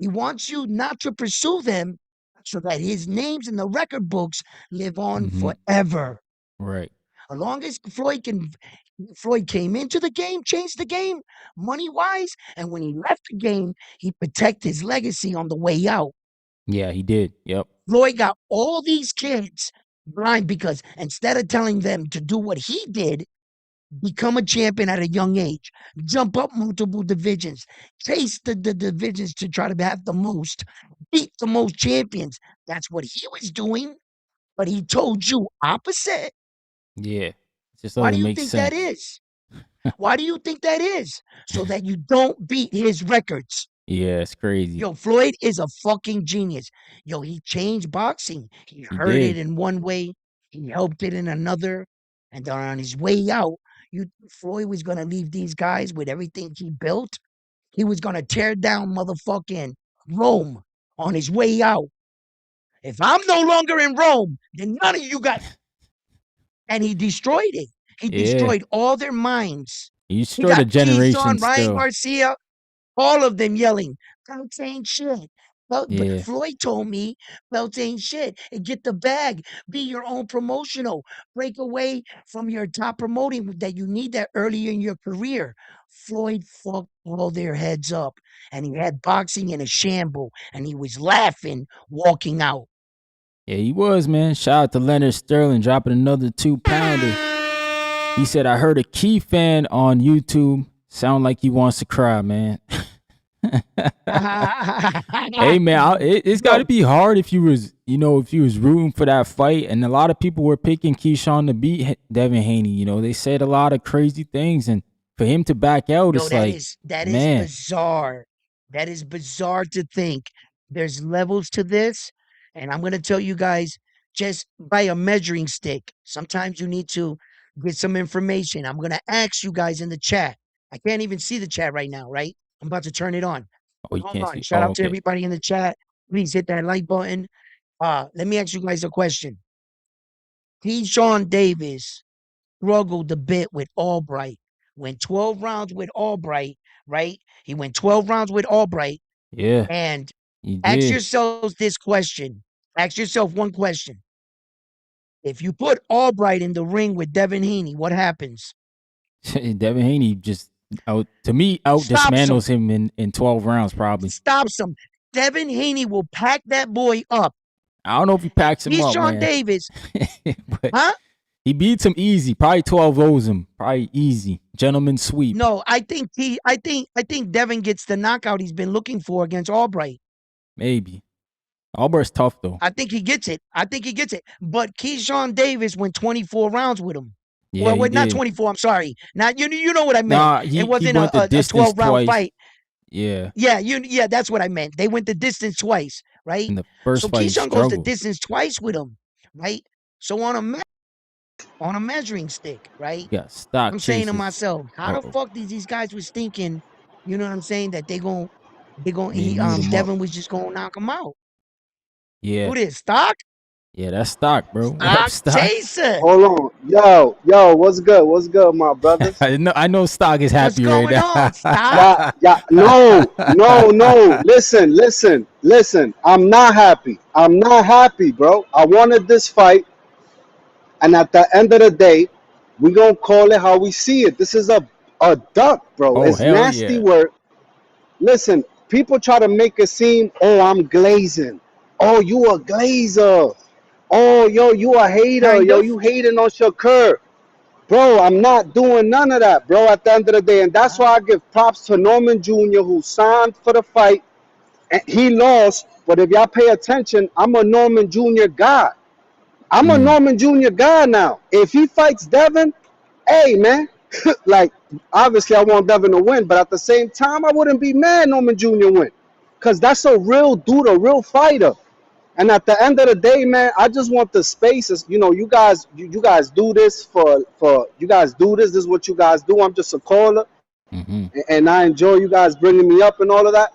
H: He wants you not to pursue them so that his names in the record books live on
A: Hmm.
H: forever.
A: Right.
H: As long as Floyd came into the game, changed the game money wise, and when he left the game, he protected his legacy on the way out.
A: Yeah, he did. Yep.
H: Floyd got all these kids blind because instead of telling them to do what he did, become a champion at a young age, jump up multiple divisions, chase the divisions to try to have the most, beat the most champions. That's what he was doing, but he told you opposite.
A: Yeah. It just
H: Why do
A: doesn't
H: you
A: make
H: think that
A: sense.
H: is? Why do you think that is? So that you don't beat his records.
A: Yeah, it's crazy.
H: Yo, Floyd is a fucking genius. Yo, he changed boxing. He
A: He
H: heard it
A: did.
H: in one way, he helped it in another, and then on his way out, you Floyd was gonna leave these guys with everything he built. He was gonna tear down motherfucking Rome on his way out. If I'm no longer in Rome, then none of you got. And he destroyed it. He
A: Yeah.
H: destroyed all their minds.
A: He
H: He
A: destroyed a
H: got
A: generation
H: Keyshawn, Ryan
A: still.
H: Garcia, all of them yelling, belts ain't shit. But
A: Yeah.
H: Floyd told me belts ain't shit. And get the bag. Be your own promotional. Break away from your top promoting that you need that early in your career. Floyd fucked all their heads up. And he had boxing in a shamble. And he was laughing, walking out.
A: Yeah, he was, man. Shout out to Leonard Sterling dropping another 2-pounder. He said, I heard a Key fan on YouTube sound like he wants to cry, man. Hey, man, it's got to
H: Yo,
A: be hard if you was, if you was rooting for that fight. And a lot of people were picking Keyshawn to beat Devin Haney. They said a lot of crazy things. And for him to back out,
H: Yo,
A: it's like,
H: that is
A: man,
H: bizarre. That is bizarre to think. There's levels to this, and I'm gonna tell you guys just by a measuring stick. Sometimes you need to get some information. I'm gonna ask you guys in the chat. I can't even see the chat right now, right? I'm about to turn it on.
A: oh,
H: But
A: you
H: hold
A: can't
H: on.
A: see.
H: Shout
A: Oh,
H: out to
A: okay.
H: everybody in the chat. Please hit that like button. Let me ask you guys a question. Keyshawn Davis struggled a bit with Albright. Went 12 rounds with Albright, right? He went 12 rounds with Albright.
A: Yeah,
H: And
A: he
H: ask
A: did.
H: yourselves this question. Ask yourself one question. If you put Albright in the ring with Devin Haney, what happens?
A: Devin Haney just to me out
H: Stops him.
A: dismantles him in 12 rounds probably.
H: Stops him. Devin Haney will pack that boy up.
A: I don't know if he
H: And
A: packs him up,
H: Keyshawn
A: man.
H: Davis,
A: But
H: huh?
A: he beats him easy. Probably 12 O's him. Probably easy. Gentleman sweep.
H: No, I think Devin gets the knockout he's been looking for against Albright.
A: Maybe. Albert's tough though.
H: I think he gets it. But Keyshawn Davis went 24 rounds with him.
A: Yeah, he
H: Not
A: did.
H: 24. I'm sorry. Not you know what I meant.
A: Nah,
H: It
A: he
H: wasn't
A: went the
H: a
A: distance
H: 12 round
A: twice.
H: fight.
A: Yeah.
H: Yeah, that's what I meant. They went the distance twice, right?
A: In the first
H: So
A: fight, he
H: Keyshawn goes the
A: struggled.
H: distance twice with him, right? So on a measuring stick, right?
A: He got stock
H: I'm saying to
A: chases.
H: myself, how the
A: Uh-oh.
H: fuck these guys was thinking, you know what I'm saying, that they going
A: Me mute him up.
H: Devin was just gonna knock him out.
A: Yeah.
H: Who this? Stock?
A: Yeah, that's Stock, bro. What up,
H: Stock
A: Stock?
H: Jason.
I: Hold on. Yo, what's good? What's good, my brothers?
A: I know Stock is
H: What's
A: happy right
H: going
A: now.
H: on, Stock?
I: No. Listen. I'm not happy, bro. I wanted this fight, and at the end of the day, we gonna call it how we see it. This is a duck, bro.
A: Oh,
I: It's
A: hell
I: nasty
A: yeah.
I: work. Listen, people try to make it seem, oh, I'm glazing. Oh, you a glazer. Oh, yo, you a hater.
H: Kind
I: Yo,
H: of.
I: you hating on Shakur. Bro, I'm not doing none of that, bro, at the end of the day. And that's why I give props to Norman Jr., who signed for the fight. And he lost, but if y'all pay attention, I'm a Norman Jr. guy. I'm a Norman Jr. guy now. If he fights Devin, hey, man, like, obviously I want Devin to win, but at the same time, I wouldn't be mad Norman Jr. win. Because that's a real dude, a real fighter. And at the end of the day, man, I just want the spaces. You know, you guys do this for you guys do this. This is what you guys do. I'm just a caller, and I enjoy you guys bringing me up and all of that,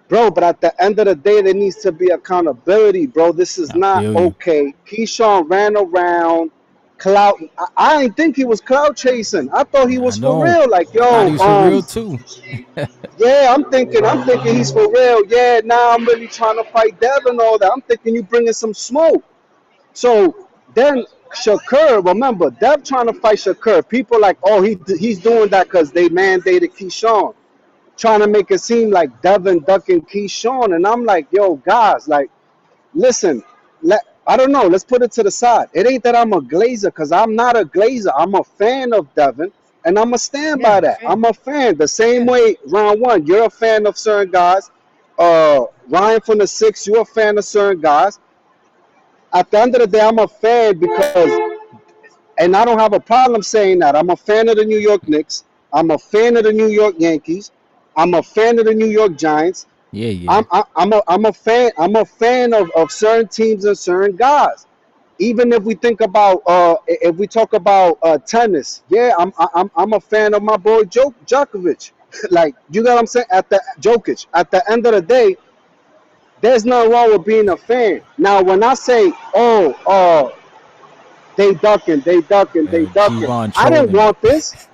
I: bro. But at the end of the day, there needs to be accountability, bro. This is
A: I
I: not
A: feel you.
I: okay. Keyshawn ran around, clout. I didn't think he was clout chasing. I thought he was
A: I
I: for
A: know.
I: real. Like,
A: I thought he
I: yo,
A: was for real too.
I: yeah, I'm thinking he's for real. Yeah, now I'm really trying to fight Devin and all that. I'm thinking you bringing some smoke. So then Shakur, remember, Dev trying to fight Shakur. People like, oh, he's doing that because they mandated Keyshawn, trying to make it seem like Devin ducking Keyshawn. And I'm like, yo, guys, like, listen, I don't know. Let's put it to the side. It ain't that I'm a glazer, because I'm not a glazer. I'm a fan of Devin, and I'm a stand by that. I'm a fan. The same way, round one, you're a fan of certain guys. Ryan from the Six, you're a fan of certain guys. At the end of the day, I'm a fan because, and I don't have a problem saying that. I'm a fan of the New York Knicks. I'm a fan of the New York Yankees. I'm a fan of the New York Giants.
A: Yeah.
I: I'm a fan. I'm a fan of certain teams and certain guys. Even if we think about if we talk about tennis, yeah, I'm a fan of my boy Djokovic. Like, you know what I'm saying? At the end of the day, there's nothing wrong with being a fan. Now, when I say, they ducking,
A: G-Von
I: I didn't
A: trolling.
I: want this.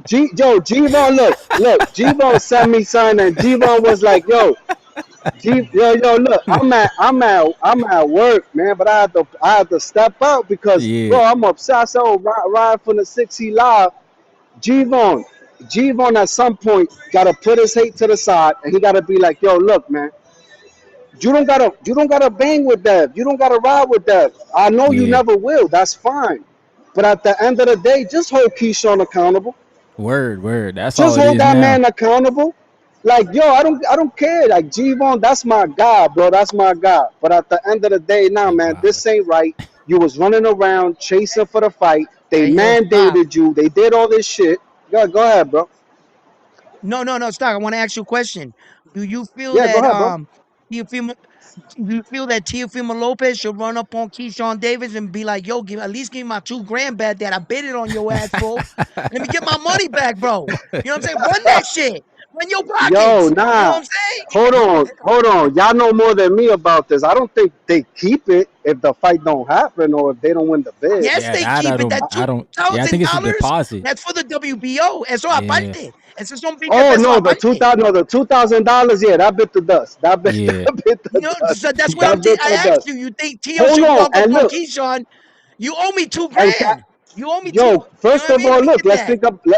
I: G-Von, look, G-Von sent me something, and G-Von was like, look, I'm at work, man, but I had to step out because, bro, I'm upset. So Ryan from the 6, he live. G-Von at some point got to put his hate to the side, and he got to be like, yo, look, man, you don't gotta bang with Dev. You don't gotta ride with Dev. I know you never will. That's fine. But at the end of the day, just hold Keyshawn accountable.
A: Word. That's
I: Just
A: all it
I: hold
A: is
I: that
A: now.
I: man accountable. Like, yo, I don't care. Like, G-Von, that's my guy, bro. That's my guy. But at the end of the day, nah, man, this ain't right. You was running around chasing for the fight. They mandated you. They did all this shit. Go ahead, bro.
H: No, Stock. I want to ask you a question. Do you feel
I: Yeah, go
H: that
I: ahead, bro.
H: Teofimo, you feel that Teofimo Lopez should run up on Keyshawn Davis and be like, yo, at least give me my $2,000 bet that I bid it on your ass for. Let me get my money back, bro. You know what I'm saying? Run that shit. Run your
I: Yo,
H: pockets. You know what
I: nah.
H: I'm saying?
I: Hold on. Y'all know more than me about this. I don't think they keep it if the fight don't happen or if they don't win the bid.
H: Yes, they keep it. That
A: I don't. Yeah, I think it's a
H: $2,000,
A: deposit.
H: that's for the WBO. Eso
A: Yeah.
H: aparte. Eso son 20
I: Oh
H: pesos
I: no,
H: aparte.
I: the $2,000. Yeah, that bit the dust. That bit the
H: No,
I: dust.
H: so that's why
I: That bit
H: I
I: the
H: asked
I: dust.
H: you. You think Tio
I: Hold
H: should
I: on,
H: walk up
I: and
H: on
I: look,
H: Keyshawn? You owe me
I: and
H: $2,000. You owe me two.
I: yo,
H: You know
I: first
H: what I
I: of
H: mean?
I: all,
H: Let me
I: look,
H: get that.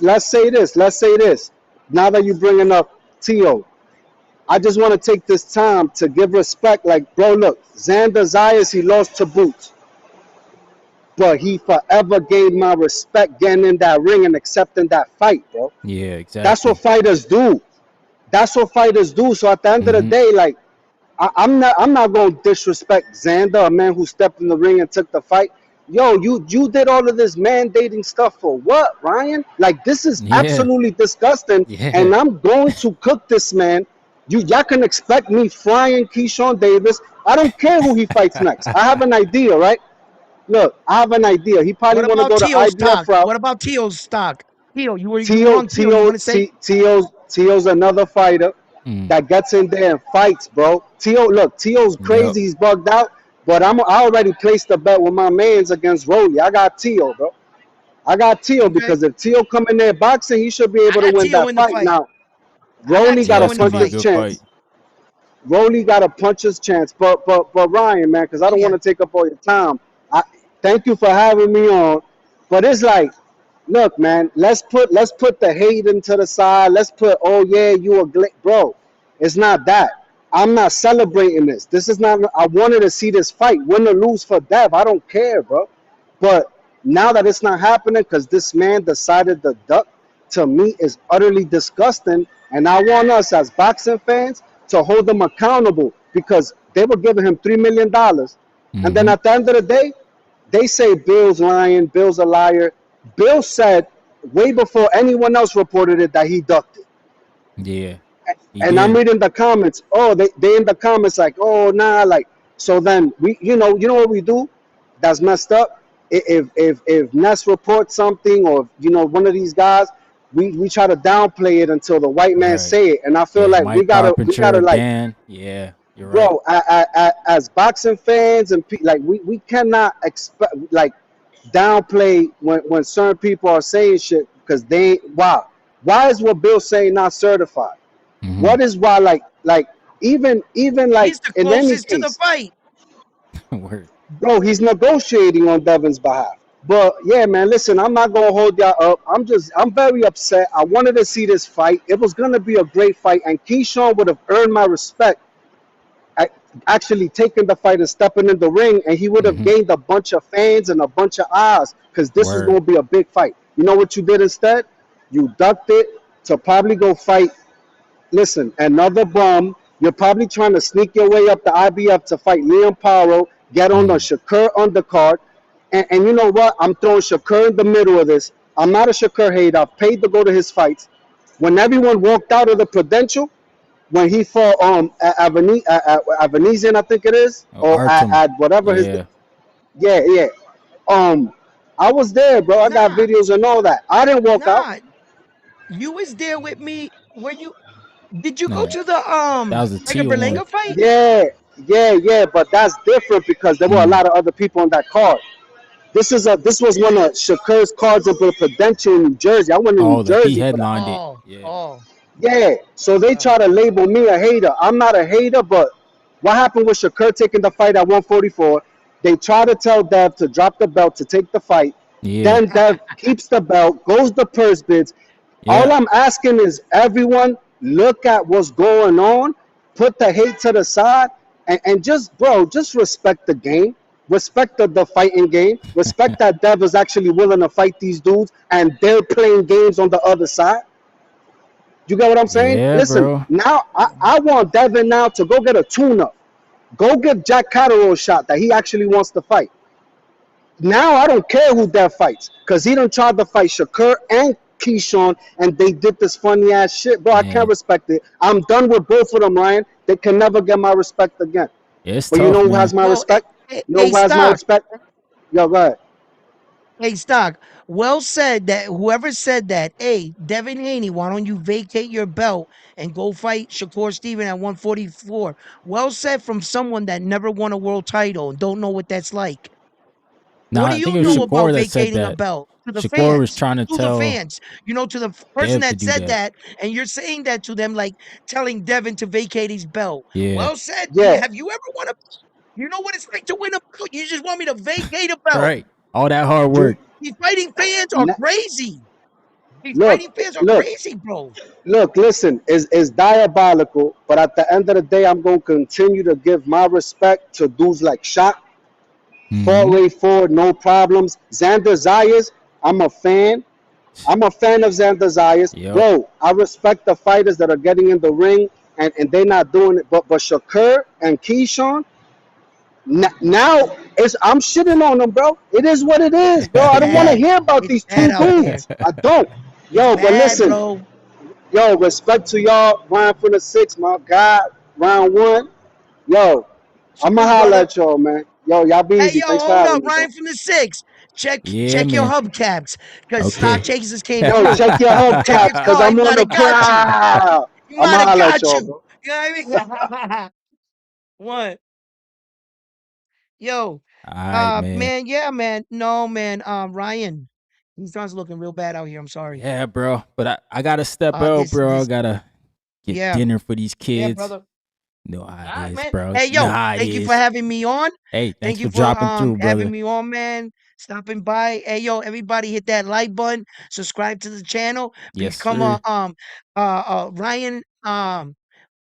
I: let's say this. Let's say this. Now that you're bringing up Tio, I just want to take this time to give respect. Like, bro, look, Xander Zayas, he lost to Boots, but he forever gave my respect getting in that ring and accepting that fight, bro.
A: Yeah, exactly.
I: That's what fighters do. So at the end of the day, like, I'm not going to disrespect Xander, a man who stepped in the ring and took the fight. Yo, you did all of this mandating stuff for what, Ryan? Like, this is absolutely disgusting, and I'm going to cook this man. Y'all can expect me frying Keyshawn Davis. I don't care who he fights next. I have an idea, right? Look, I have an idea. He probably
H: What
I: want to
H: about
I: go the
H: Tio's
I: IBF
H: stock?
I: route.
H: What about Tio's stock? Tio, you were on Tio. You want to say?
I: Tio's another fighter
A: Mm.
I: that gets in there and fights, bro. Tio's
A: Yep.
I: crazy, he's bugged out, but I already placed a bet with my mans against Rolly. I got Tio, bro. I got Tio
H: Okay.
I: because if Tio come in there boxing, he should be
H: I
I: able to
H: got
I: win
H: Tio
I: that
H: in the
I: fight.
H: fight.
I: Now,
H: I got
I: Rolly got
A: Yeah,
H: Tio
I: to
A: it's
H: in the
A: gonna
I: punch
A: be a
I: his
H: fight.
A: good fight.
I: chance. Rolly got to punch his chance. But Ryan, man, because I
H: Oh
I: don't want
H: yeah.
I: to take up all your time. I thank you for having me on. But it's like, look, man, let's put the hate into the side. Let's put, oh yeah, you a bro. It's not that. I'm not celebrating this. This is not. I wanted to see this fight, win or lose for Dev. I don't care, bro. But now that it's not happening because this man decided to duck, to me is utterly disgusting. And I want us as boxing fans to hold them accountable because they were giving him $3 million. And then
A: Mm-hmm.
I: at the end of the day, they say Bill's lying, Bill's a liar. Bill said way before anyone else reported it that he ducked it.
A: Yeah, he
I: And I'm
A: did.
I: reading the comments. Oh, they in the comments like, oh nah, like so then we you know what we do? That's messed up. If Ness reports something or one of these guys, we try to downplay it until the white man
A: Right.
I: say it. And I feel
A: Yeah,
I: like we
A: Mike
I: gotta
A: Carpenter,
I: like,
A: Dan. Yeah, you're right.
I: bro, as boxing fans and like we cannot expect like downplay when certain people are saying shit because they why is what Bill's saying not certified?
A: Mm-hmm.
I: What is why like even like
H: He's the
I: in any
H: closest to the
I: case,
H: fight.
A: Word.
I: bro, he's negotiating on Devin's behalf. But yeah, man, listen, I'm not gonna hold y'all up. I'm very upset. I wanted to see this fight. It was gonna be a great fight, and Keyshawn would have earned my respect actually taking the fight and stepping in the ring, and he would have
A: Mm-hmm.
I: gained a bunch of fans and a bunch of eyes because this was
A: Word.
I: gonna be a big fight. You know what you did instead? You ducked it to probably go fight. Listen, another bum. You're probably trying to sneak your way up the IBF to fight Liam Paro, get on the
A: Mm.
I: Shakur undercard. And you know what? I'm throwing Shakur in the middle of this. I'm not a Shakur hater. I've paid to go to his fights. When everyone walked out of the Prudential, when he fought Avenesian, I think it is,
A: Oh,
I: or
A: Artem.
I: at whatever his,
A: Yeah.
I: yeah. Um, I was there, bro. I got
H: Nah,
I: videos and all that. I didn't walk out.
H: nah. You was there with me. Were you? Did you go
A: No,
H: to the
A: that was the
H: Tiger
A: Teal one.
H: Berlanga fight?
I: Yeah, but that's different because there were a
A: Mm.
I: lot of other people on that card. This was one of Shakur's cards in Prudential in New Jersey. I went to New
A: Oh, like he
I: Jersey for that.
A: headlined it.
H: Oh,
A: Yeah.
H: oh.
I: Yeah, so they
H: Okay.
I: try to label me a hater. I'm not a hater, but what happened with Shakur taking the fight at 144? They try to tell Dev to drop the belt to take the fight.
A: Yeah.
I: Then Dev keeps the belt, goes the purse bids. All
A: Yeah.
I: I'm asking is everyone look at what's going on, put the hate to the side, and just, bro, just respect the game. Respect the fighting game. Respect that Dev is actually willing to fight these dudes and they're playing games on the other side. You get what I'm saying?
A: Yeah,
I: Listen,
A: bro.
I: now I want Devin now to go get a tune-up. Go give Jack Catterall a shot that he actually wants to fight. Now I don't care who Dev fights because he done tried to fight Shakur and Keyshawn and they did this funny ass shit. Bro, I can't
A: Man,
I: respect it. I'm done with both of them, Ryan. They can never get my respect again.
A: it's
I: But you
A: tough,
I: know who has
A: man.
I: my
H: Well,
I: respect? You know
H: hey,
I: who has my
H: Stock.
I: respect? Yo, go ahead.
H: Hey, Stock. Well said that whoever said that, hey, Devin Haney, why don't you vacate your belt and go fight Shakur Steven at 144? Well said from someone that never won a world title and don't know what that's like. What
A: Nah,
H: do
A: I think
H: you
A: it was
H: know
I: You,
A: Shakur
H: about
A: that said
H: vacating a
A: that.
H: belt? To the
A: Shakur was
H: fans.
A: trying to
H: To the
A: tell
H: fans. To the person
A: Dev to
H: that
A: do
H: said
A: that.
H: that, and you're saying that to them like telling Devin to vacate his belt.
A: Yeah.
H: Well said.
I: yeah,
H: Have you ever won a you know what it's like to win a belt? You just want me to vacate a belt.
A: Right. All that hard
I: you,
A: work.
H: These fighting fans are crazy. These
I: look,
H: fighting fans are
I: look.
H: crazy, bro.
I: Look, listen, is diabolical, but at the end of the day, I'm going to continue to give my respect to dudes like Shot, Fought
A: Mm-hmm.
I: Ray Ford, no problems. Xander Zayas, I'm a fan. I'm a fan of Xander Zayas.
A: Yep.
I: Bro, I respect the fighters that are getting in the ring and they're not doing it. But Shakur and Keyshawn, now I'm shitting on them, bro. It is what it is, bro.
H: It's
I: I don't want to
H: bad.
I: hear about
H: It's
I: these
H: bad
I: two
H: out there.
I: dudes. I don't.
H: It's
I: Yo, but
H: bad,
I: listen,
H: bro.
I: yo, respect to y'all. Ryan from the six, my God. Round one. Yo, I'ma
H: Salute,
I: holla
H: brother.
I: at y'all, man. Yo, y'all be
H: Hey,
I: easy.
H: yo,
I: Thanks for
H: hold
I: having
H: up.
I: me, bro.
H: Ryan from the six. check
A: Yeah,
H: your
A: man.
H: hubcaps because
A: Okay.
H: stock changes came
I: Yo,
H: down.
I: check your
H: Check
I: hubcaps,
H: your
I: cause
H: car. He
I: I'm on
H: might
I: the
H: have got you.
I: prowl.
H: He
I: I'ma
H: might have
I: holla at
H: got
I: y'all,
H: you.
I: bro.
H: You know what I mean? What? Yo,
A: All right, man.
H: man, yeah, man. No, man. Ryan, he starts looking real bad out here. I'm sorry.
A: Yeah, bro. But I gotta step out,
H: This,
A: bro. I
H: this,
A: gotta get
H: yeah,
A: dinner for these
H: yeah,
A: kids.
H: brother.
A: You know how
H: All
A: it
H: right,
A: is,
H: man.
A: bro.
H: Hey,
A: You know
H: yo,
A: how it
H: thank you for
A: is.
H: having me on.
A: Hey, thanks
H: Thank
A: for
H: you for
A: dropping through,
H: having
A: brother.
H: me on, man. Stopping by. Hey, yo, everybody, hit that like button. Subscribe to the channel.
A: Yes,
H: Become a
A: sir.
H: Ryan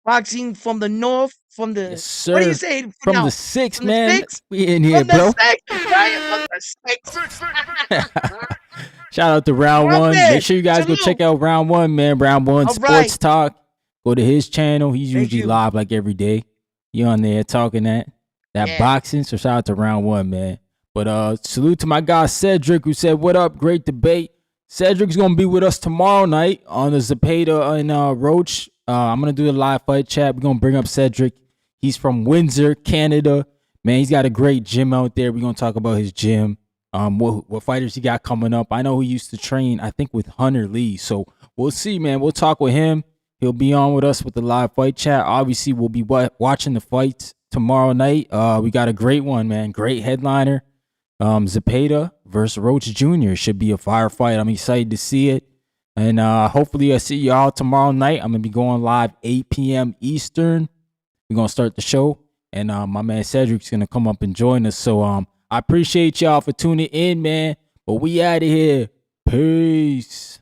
H: boxing from the north, from
A: Yes,
H: the what do you
A: sir.
H: say for
A: From the
H: now?
A: six,
H: From the
A: man.
H: six?
A: We in here,
H: From the
A: bro.
H: six, Ryan from the six.
A: Shout out to Round
H: My
A: One. Make
H: man.
A: sure you guys go check
H: Salute.
A: out Round One, man. Round One
H: All right.
A: Sports Talk. Go to his channel. He's
H: Thank
A: usually
H: you.
A: live like every day. You on there talking that
H: Yeah.
A: boxing. So shout out to Round One, man. But salute to my guy Cedric, who said, "What up? Great debate." Cedric's gonna be with us tomorrow night on the Zepeda and Roach. I'm gonna do a live fight chat. We're gonna bring up Cedric. He's from Windsor, Canada. Man, he's got a great gym out there. We're gonna talk about his gym. What fighters he got coming up. I know he used to train, I think, with Hunter Lee. So we'll see, man. We'll talk with him. He'll be on with us with the live fight chat. Obviously, we'll be watching the fights tomorrow night. We got a great one, man. Great headliner. Zepeda versus Roach Jr. should be a fire fight. I'm excited to see it. And hopefully I see y'all tomorrow night. I'm going to be going live 8 p.m. Eastern. We're going to start the show. And my man Cedric's going to come up and join us. So I appreciate y'all for tuning in, man. But we out of here. Peace.